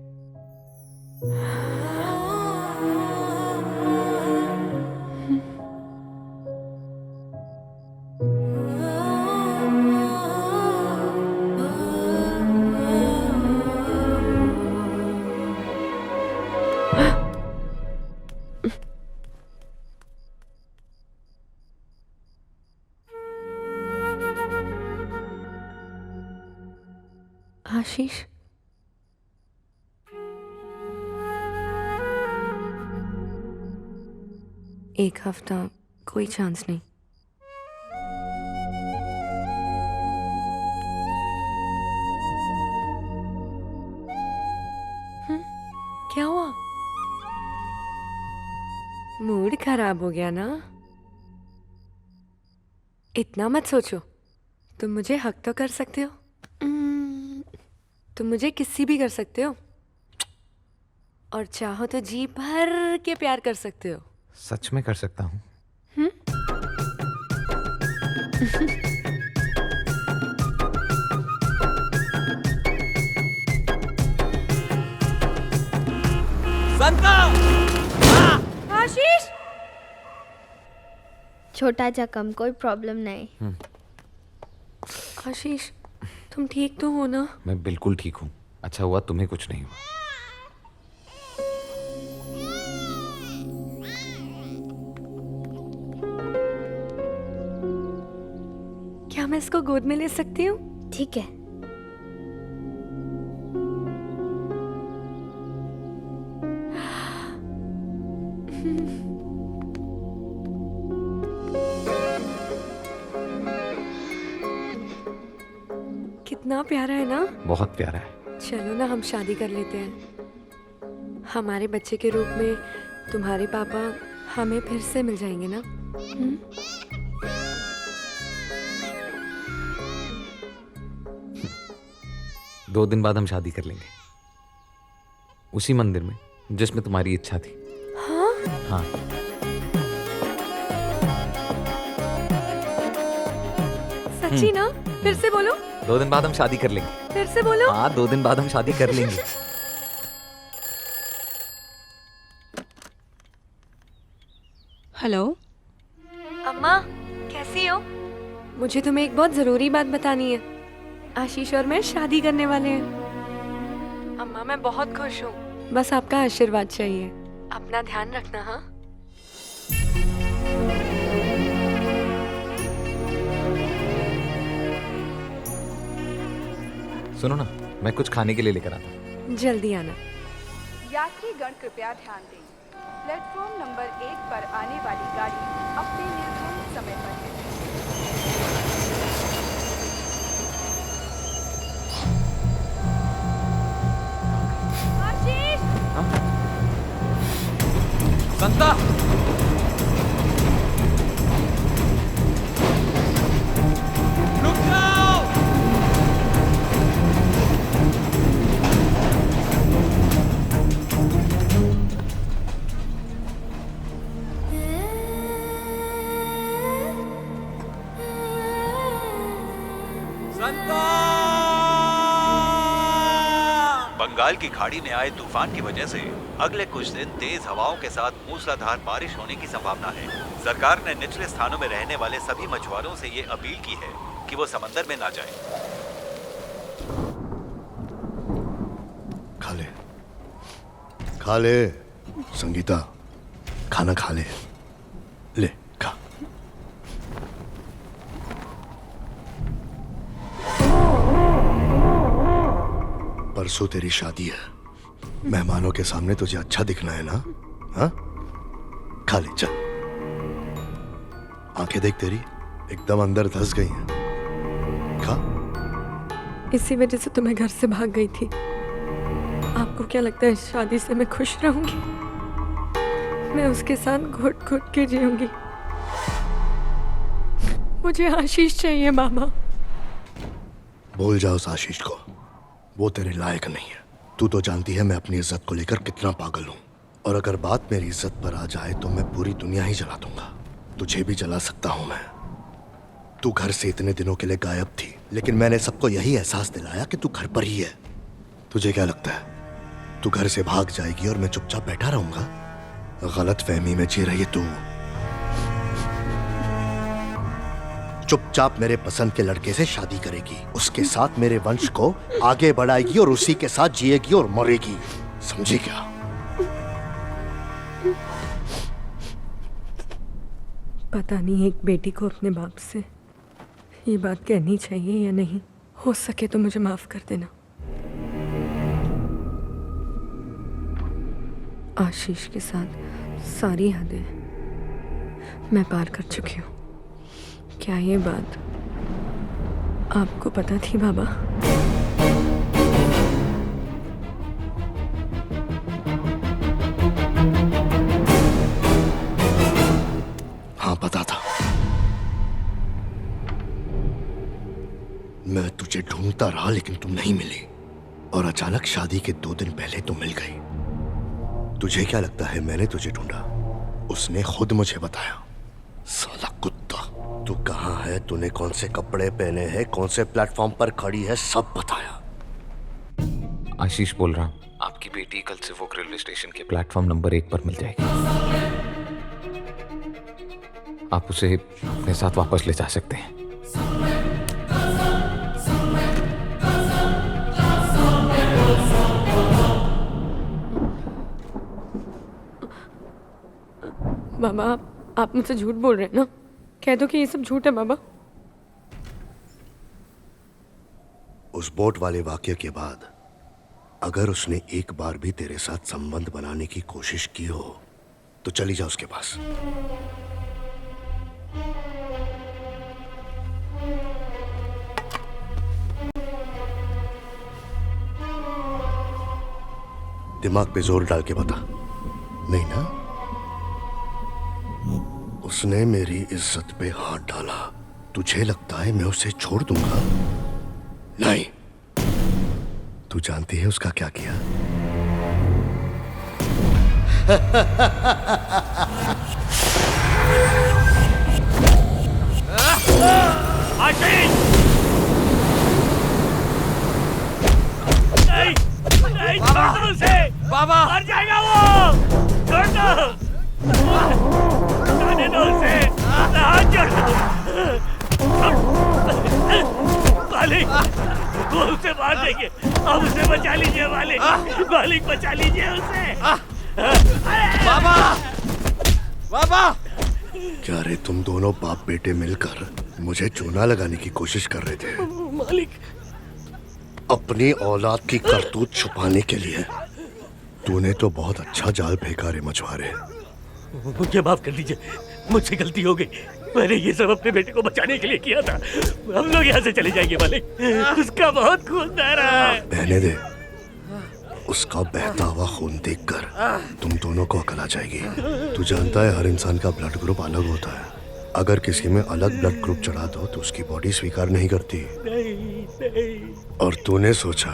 आशीष, एक हफ्ता कोई चांस नहीं। क्या हुआ? मूड खराब हो गया ना? इतना मत सोचो। तुम मुझे हक तो कर सकते हो। तुम मुझे किसी भी कर सकते हो, और चाहो तो जी भर के प्यार कर सकते हो। सच में कर सकता हूँ। संता! आशीष! छोटा जख्म, कोई प्रॉब्लम नहीं। आशीष, तुम ठीक तो हो ना? मैं बिल्कुल ठीक हूँ। अच्छा हुआ तुम्हें कुछ नहीं हुआ। क्या मैं इसको गोद में ले सकती हूँ? ठीक है। कितना प्यारा है ना? बहुत प्यारा है। चलो ना हम शादी कर लेते हैं। हमारे बच्चे के रूप में तुम्हारे पापा हमें फिर से मिल जाएंगे ना? 2 दिन बाद हम शादी कर लेंगे, उसी मंदिर में जिसमें तुम्हारी इच्छा थी। हाँ? हाँ। सच्ची ना? फिर से बोलो। 2 दिन बाद हम शादी कर लेंगे। फिर से बोलो। हाँ, 2 दिन बाद हम शादी कर लेंगे। हेलो अम्मा, कैसी हो? मुझे तुम्हें एक बहुत जरूरी बात बतानी है। आशीष और मैं शादी करने वाले हैं। अम्मा मैं बहुत खुश हूँ, बस आपका आशीर्वाद चाहिए। अपना ध्यान रखना। हाँ सुनो ना, मैं कुछ खाने के लिए लेकर आता हूँ। जल्दी आना। यात्रीगण कृपया ध्यान दें, प्लेटफॉर्म नंबर 1 पर आने वाली गाड़ी अपने निर्धारित समय पर है। आशीष! संता! रुक जाओ! बंगाल की खाड़ी में आए तूफान की वजह से अगले कुछ दिन तेज हवाओं के साथ मूसलाधार बारिश होने की संभावना है। सरकार ने निचले स्थानों में रहने वाले सभी मछुआरों से ये अपील की है कि वो समंदर में ना जाएं। खा ले, खा ले संगीता, खाना खा ले, ले खा। परसों तेरी शादी है, मेहमानों के सामने तुझे अच्छा दिखना है ना? हाँ, खा ले चल। आंखें देख तेरी एकदम अंदर धंस गई हैं। खा। इसी वजह से तो मैं घर से भाग गई थी। आपको क्या लगता है शादी से मैं खुश रहूंगी? मैं उसके साथ घुट घुट के जीऊंगी। मुझे आशीष चाहिए मामा। भूल जाओ उस आशीष को, वो तेरे लायक नहीं है। तू तो जानती है मैं अपनी इज्जत को लेकर कितना पागल हूँ, और अगर बात मेरी इज्जत पर आ जाए तो मैं पूरी दुनिया ही जला दूंगा। तुझे भी जला सकता हूँ मैं। तू घर से इतने दिनों के लिए गायब थी, लेकिन मैंने सबको यही एहसास दिलाया कि तू घर पर ही है। तुझे क्या लगता है तू घर से भाग जाएगी और मैं चुपचाप बैठा रहूंगा? गलत फहमी में जी रही तू। चुपचाप मेरे पसंद के लड़के से शादी करेगी, उसके साथ मेरे वंश को आगे बढ़ाएगी और उसी के साथ जिएगी और मरेगी। समझी क्या? पता नहीं एक बेटी को अपने बाप से ये बात कहनी चाहिए या नहीं। हो सके तो मुझे माफ कर देना। आशीष के साथ सारी हदें मैं पार कर चुकी हूँ। क्या ये बात आपको पता थी बाबा? हाँ पता था। मैं तुझे ढूंढता रहा लेकिन तुम नहीं मिली, और अचानक शादी के 2 दिन पहले तुम मिल गई। तुझे क्या लगता है मैंने तुझे ढूंढा? उसने खुद मुझे बताया। साला कुत्ता, तू कहाँ है, तूने कौन से कपड़े पहने हैं, कौन से प्लेटफॉर्म पर खड़ी है, सब बताया। आशीष बोल रहा हूँ, आपकी बेटी कल से वो रेलवे स्टेशन के प्लेटफॉर्म नंबर 1 पर मिल जाएगी। आप उसे अपने साथ वापस ले जा सकते हैं। बाबा आप मुझसे झूठ बोल रहे हैं ना? कह दो कि ये सब झूठ है बाबा। उस बोट वाले वाक्य के बाद अगर उसने एक बार भी तेरे साथ संबंध बनाने की कोशिश की हो तो चली जा उसके पास। दिमाग पे जोर डाल के बता। नहीं ना? उसने मेरी इज्जत पे हाथ डाला, तुझे लगता है मैं उसे छोड़ दूंगा? नहीं। तू जानती है उसका क्या किया? आशीष! नहीं, नहीं, छोड़ दो उसे! बाबा! मर जाएगा वो! छोड़ दो! जाने दो उसे! हाथ छोड़ दो! मालिक! उसे मार देंगे। अब उसे बचा लीजिए मालिक, मालिक बचा लीजिए उसे। बाबा, बाबा। क्या रे तुम दोनों बाप बेटे मिलकर मुझे चूना लगाने की कोशिश कर रहे थे? मालिक, अपनी औलाद की करतूत छुपाने के लिए तूने तो बहुत अच्छा जाल फेंका रे मछुआरे। मुझे माफ कर दीजिए, मुझसे गलती हो गई। मैंने ये सब अपने बेटे को बचाने के लिए किया था। हम लोग यहाँ से चले जाएंगे मालिक, उसका बहुत खून बह रहा है। बहने दे, उसका बहता हुआ खून देखकर तुम दोनों को अकल आ जाएगी। तू जानता है हर इंसान का ब्लड ग्रुप अलग होता है। अगर किसी में अलग ब्लड ग्रुप चढ़ा दो तो उसकी बॉडी स्वीकार नहीं करती। नहीं। और तूने सोचा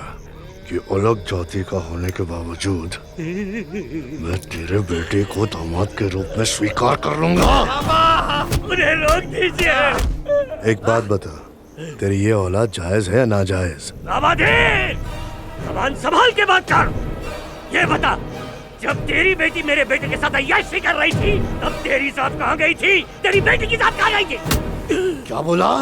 कि अलग जाति का होने के बावजूद मैं तेरे बेटे को दामाद के रूप में स्वीकार कर लूंगा। मुझे रोक दीजिए। एक बात बता, तेरी ये औलाद जायज है या नाजायज? जबान संभाल के बात कर। ये बता, जब तेरी बेटी मेरे बेटे के साथ अय्याशी कर रही थी तब तेरी जात कहाँ गई थी? तेरी बेटी की जात कहाँ जाएगी? क्या बोला?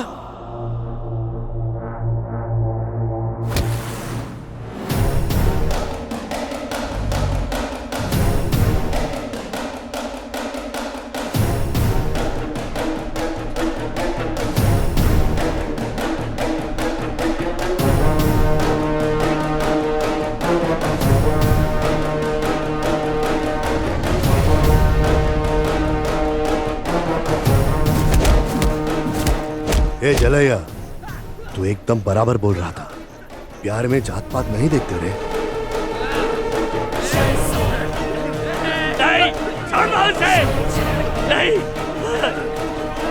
ए जलैया, तू एकदम बराबर बोल रहा था। प्यार में जात पात नहीं देखते रे। नहीं, छोड़ दो उसे। नहीं,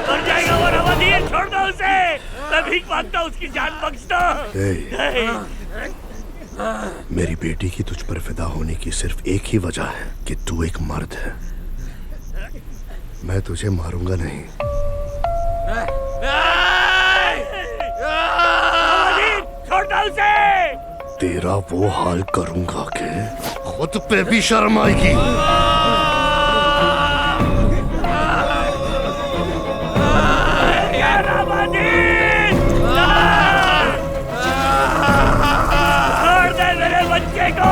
मर जाएगा वो रवादीर, छोड़ दो उसे। मैं भीख मांगता हूँ, उसकी जान बख्श दो। मेरी बेटी की तुझ पर फिदा होने की सिर्फ एक ही वजह है कि तू एक मर्द है। मैं तुझे मारूंगा नहीं। छोड़ दो उसे। तेरा वो हाल करूंगा कि खुद पे भी शर्म आएगी। छोड़ दे मेरे बच्चे को।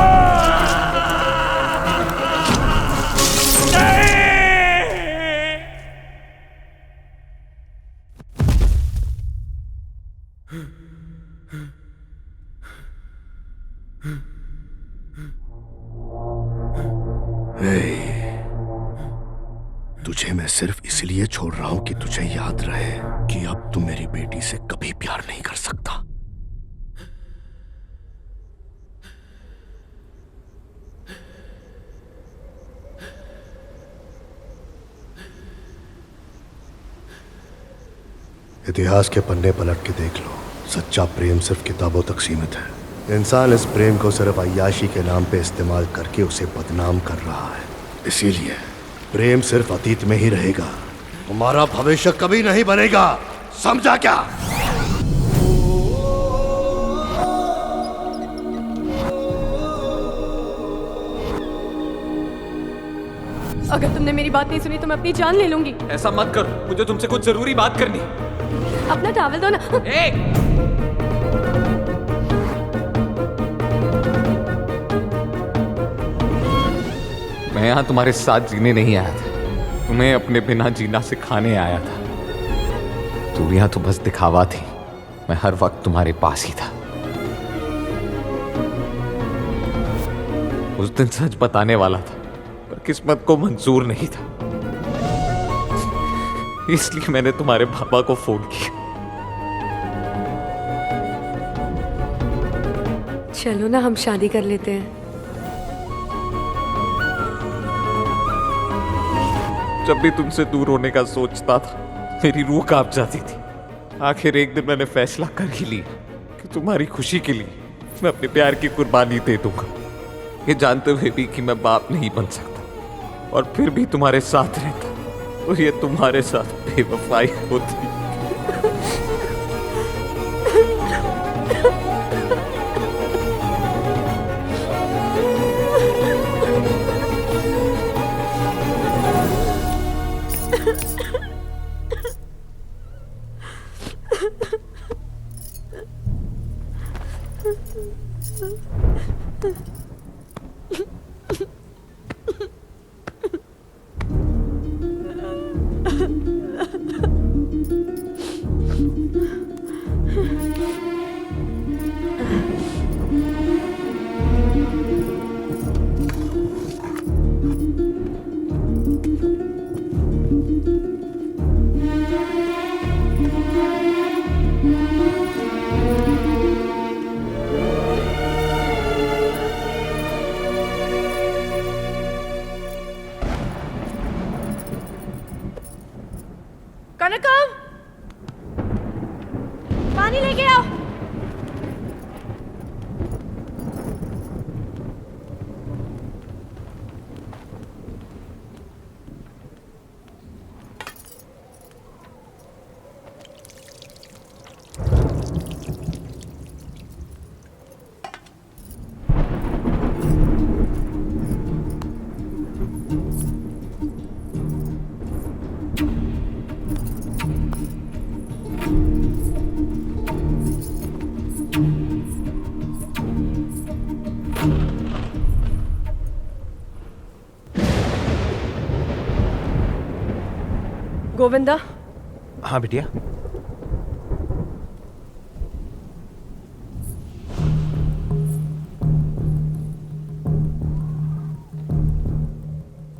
तुझे मैं सिर्फ इसलिए छोड़ रहा हूं कि तुझे याद रहे कि अब तू मेरी बेटी से कभी प्यार नहीं कर सकता। इतिहास के पन्ने पलट के देख लो, सच्चा प्रेम सिर्फ किताबों तक सीमित है। इंसान इस प्रेम को सिर्फ अय्याशी के नाम पे इस्तेमाल करके उसे बदनाम कर रहा है। इसीलिए प्रेम सिर्फ अतीत में ही रहेगा, हमारा भविष्य कभी नहीं बनेगा। समझा क्या? अगर तुमने मेरी बात नहीं सुनी तो मैं अपनी जान ले लूंगी। ऐसा मत करो, मुझे तुमसे कुछ जरूरी बात करनी। अपना टॉवल दो ना। मैं यहाँ तुम्हारे साथ जीने नहीं आया था, तुम्हें अपने बिना जीना सिखाने आया था। दूरियां तो बस दिखावा थी, मैं हर वक्त तुम्हारे पास ही था। उस दिन सच बताने वाला था पर किस्मत को मंजूर नहीं था, इसलिए मैंने तुम्हारे पापा को फोन किया। चलो ना हम शादी कर लेते हैं। जब भी तुमसे दूर होने का सोचता था मेरी रूह कांप जाती थी। आखिर एक दिन मैंने फैसला कर ही लिया कि तुम्हारी खुशी के लिए मैं अपने प्यार की कुर्बानी दे दूंगा, ये जानते हुए भी कि मैं बाप नहीं बन सकता और फिर भी तुम्हारे साथ रहता तो ये तुम्हारे साथ बेवफाई होती। कनकम, पानी लेके आओ। गोविंदा। हाँ बिटिया।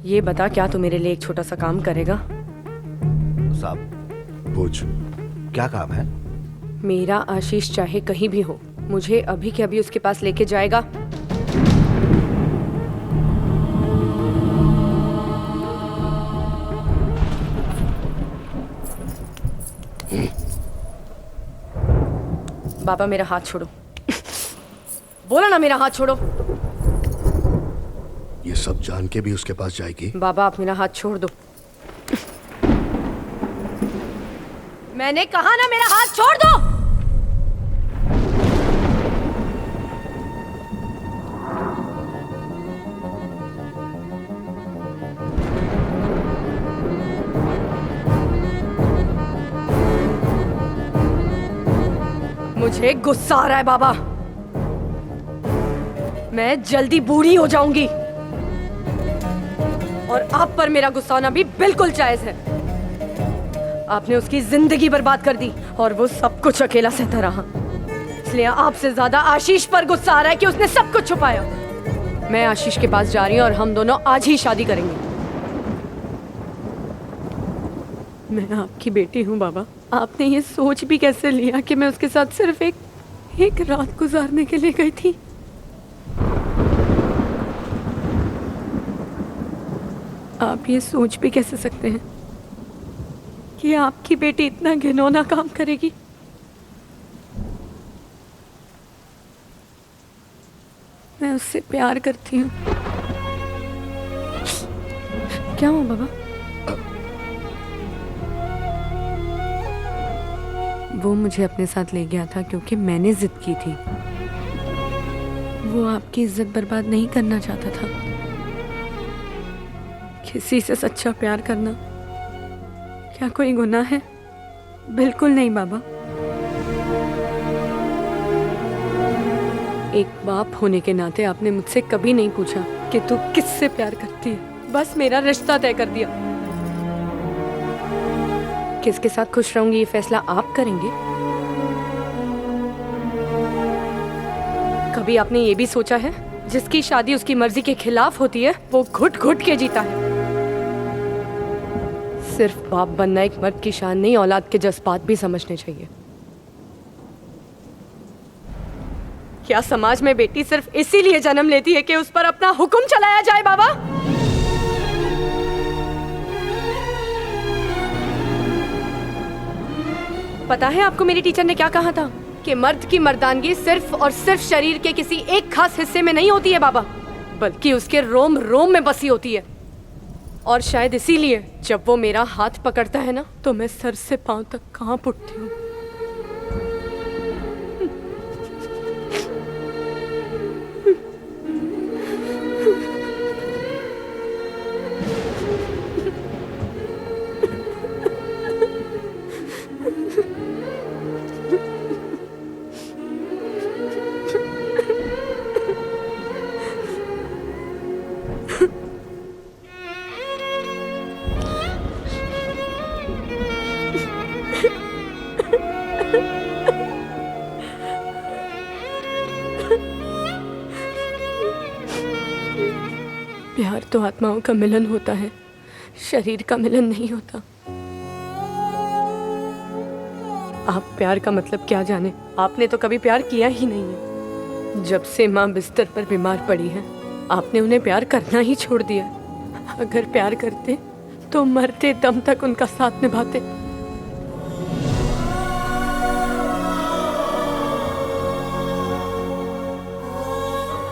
ये बता, क्या तू मेरे लिए एक छोटा सा काम करेगा? साहब पूछ। क्या काम है? मेरा आशीष चाहे कहीं भी हो, मुझे अभी के अभी उसके पास लेके जाएगा। बाबा मेरा हाथ छोड़ो। बोला ना मेरा हाथ छोड़ो। ये सब जान के भी उसके पास जाएगी? बाबा आप मेरा हाथ छोड़ दो। मैंने कहा ना मेरा हाथ छोड़ दो। मुझे गुस्सा आ रहा है बाबा। मैं जल्दी बूढ़ी हो जाऊंगी और आप पर मेरा गुस्सा होना भी बिल्कुल जायज है। आपने उसकी जिंदगी बर्बाद कर दी और वो सब कुछ अकेला सहता रहा। इसलिए आपसे ज्यादा आशीष पर गुस्सा आ रहा है कि उसने सब कुछ छुपाया। मैं आशीष के पास जा रही हूँ और हम दोनों आज ही शादी करेंगे। मैं आपकी बेटी हूँ बाबा। आपने ये सोच भी कैसे लिया कि मैं उसके साथ सिर्फ एक रात गुजारने के लिए गई थी? आप ये सोच भी कैसे सकते हैं कि आपकी बेटी इतना घिनौना काम करेगी? मैं उससे प्यार करती हूँ। क्या हुआ बाबा? वो मुझे अपने साथ ले गया था क्योंकि मैंने जिद की थी। वो आपकी इज्जत बर्बाद नहीं करना चाहता था। किसी से सच्चा प्यार करना क्या कोई गुनाह है? बिल्कुल नहीं बाबा। एक बाप होने के नाते आपने मुझसे कभी नहीं पूछा कि तू किससे प्यार करती है। बस मेरा रिश्ता तय कर दिया। किसके साथ खुश रहूंगी ये फैसला आप करेंगे। कभी आपने ये भी सोचा है जिसकी शादी उसकी मर्जी के खिलाफ होती है वो घुट घुट के जीता है। सिर्फ बाप बनना एक मर्द की शान नहीं, औलाद के जज्बात भी समझने चाहिए। क्या समाज में बेटी सिर्फ इसीलिए जन्म लेती है कि उस पर अपना हुक्म चलाया जाए बाबा? पता है आपको मेरी टीचर ने क्या कहा था? कि मर्द की मर्दानगी सिर्फ और सिर्फ शरीर के किसी एक खास हिस्से में नहीं होती है बाबा, बल्कि उसके रोम रोम में बसी होती है। और शायद इसीलिए जब वो मेरा हाथ पकड़ता है ना तो मैं सर से पांव तक कांप उठती हूँ। प्यार तो आत्माओं का मिलन होता है, शरीर का मिलन नहीं होता। आप प्यार का मतलब क्या जाने? आपने तो कभी प्यार किया ही नहीं है। जब से माँ बिस्तर पर बीमार पड़ी है, आपने उन्हें प्यार करना ही छोड़ दिया। अगर प्यार करते तो मरते दम तक उनका साथ निभाते।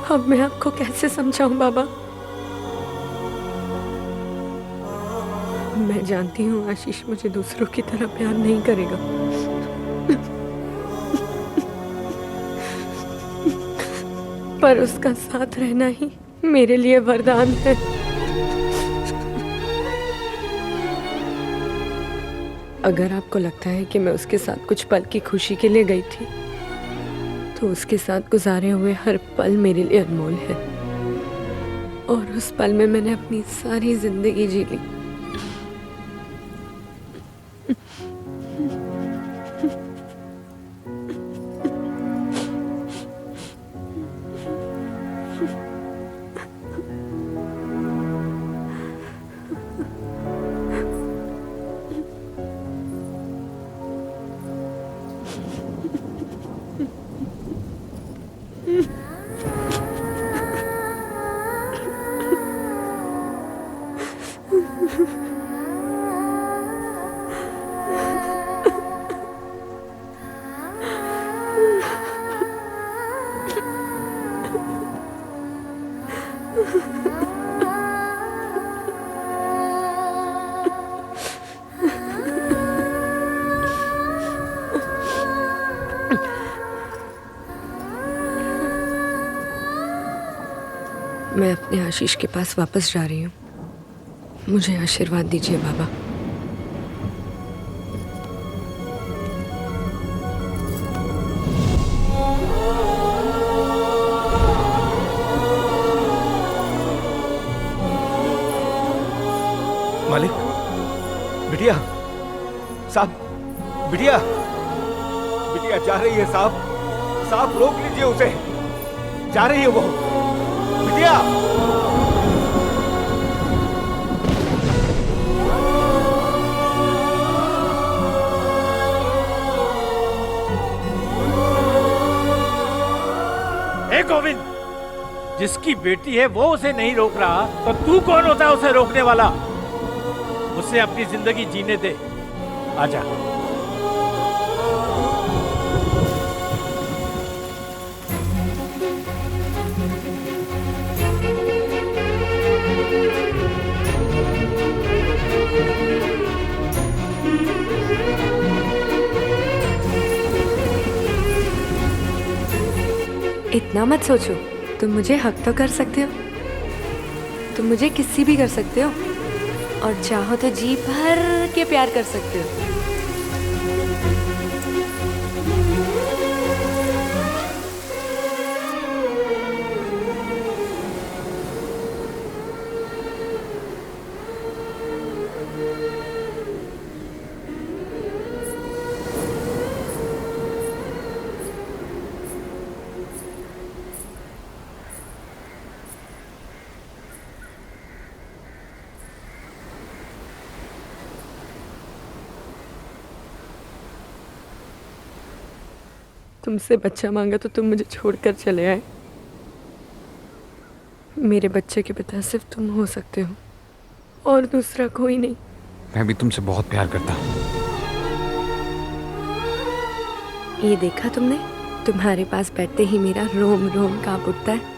अब मैं आपको कैसे समझाऊं बाबा? मैं जानती हूँ आशीष मुझे दूसरों की तरह प्यार नहीं करेगा, पर उसका साथ रहना ही मेरे लिए वरदान है। अगर आपको लगता है कि मैं उसके साथ कुछ पल की खुशी के लिए गई थी, तो उसके साथ गुजारे हुए हर पल मेरे लिए अनमोल है, और उस पल में मैंने अपनी सारी जिंदगी जी ली। मैं अपने आशीष के पास वापस जा रही हूँ। मुझे आशीर्वाद दीजिए बाबा। मालिक, बिटिया साहब, बिटिया बिटिया जा रही है साहब, साहब रोक लीजिए उसे, जा रही है वो, बिटिया। ए गोविंद, जिसकी बेटी है वो उसे नहीं रोक रहा, तो तू कौन होता है उसे रोकने वाला? उसे अपनी जिंदगी जीने दे। आजा। इतना मत सोचो, तुम मुझे हक तो कर सकते हो, तुम मुझे किसी भी कर सकते हो, और चाहो तो जी भर के प्यार कर सकते हो। तुमसे बच्चा मांगा तो तुम मुझे छोड़कर चले आए। मेरे बच्चे के पिता सिर्फ तुम हो सकते हो, और दूसरा कोई नहीं। मैं भी तुमसे बहुत प्यार करता हूँ। ये देखा तुमने? तुम्हारे पास बैठते ही मेरा रोम रोम कांप उठता है।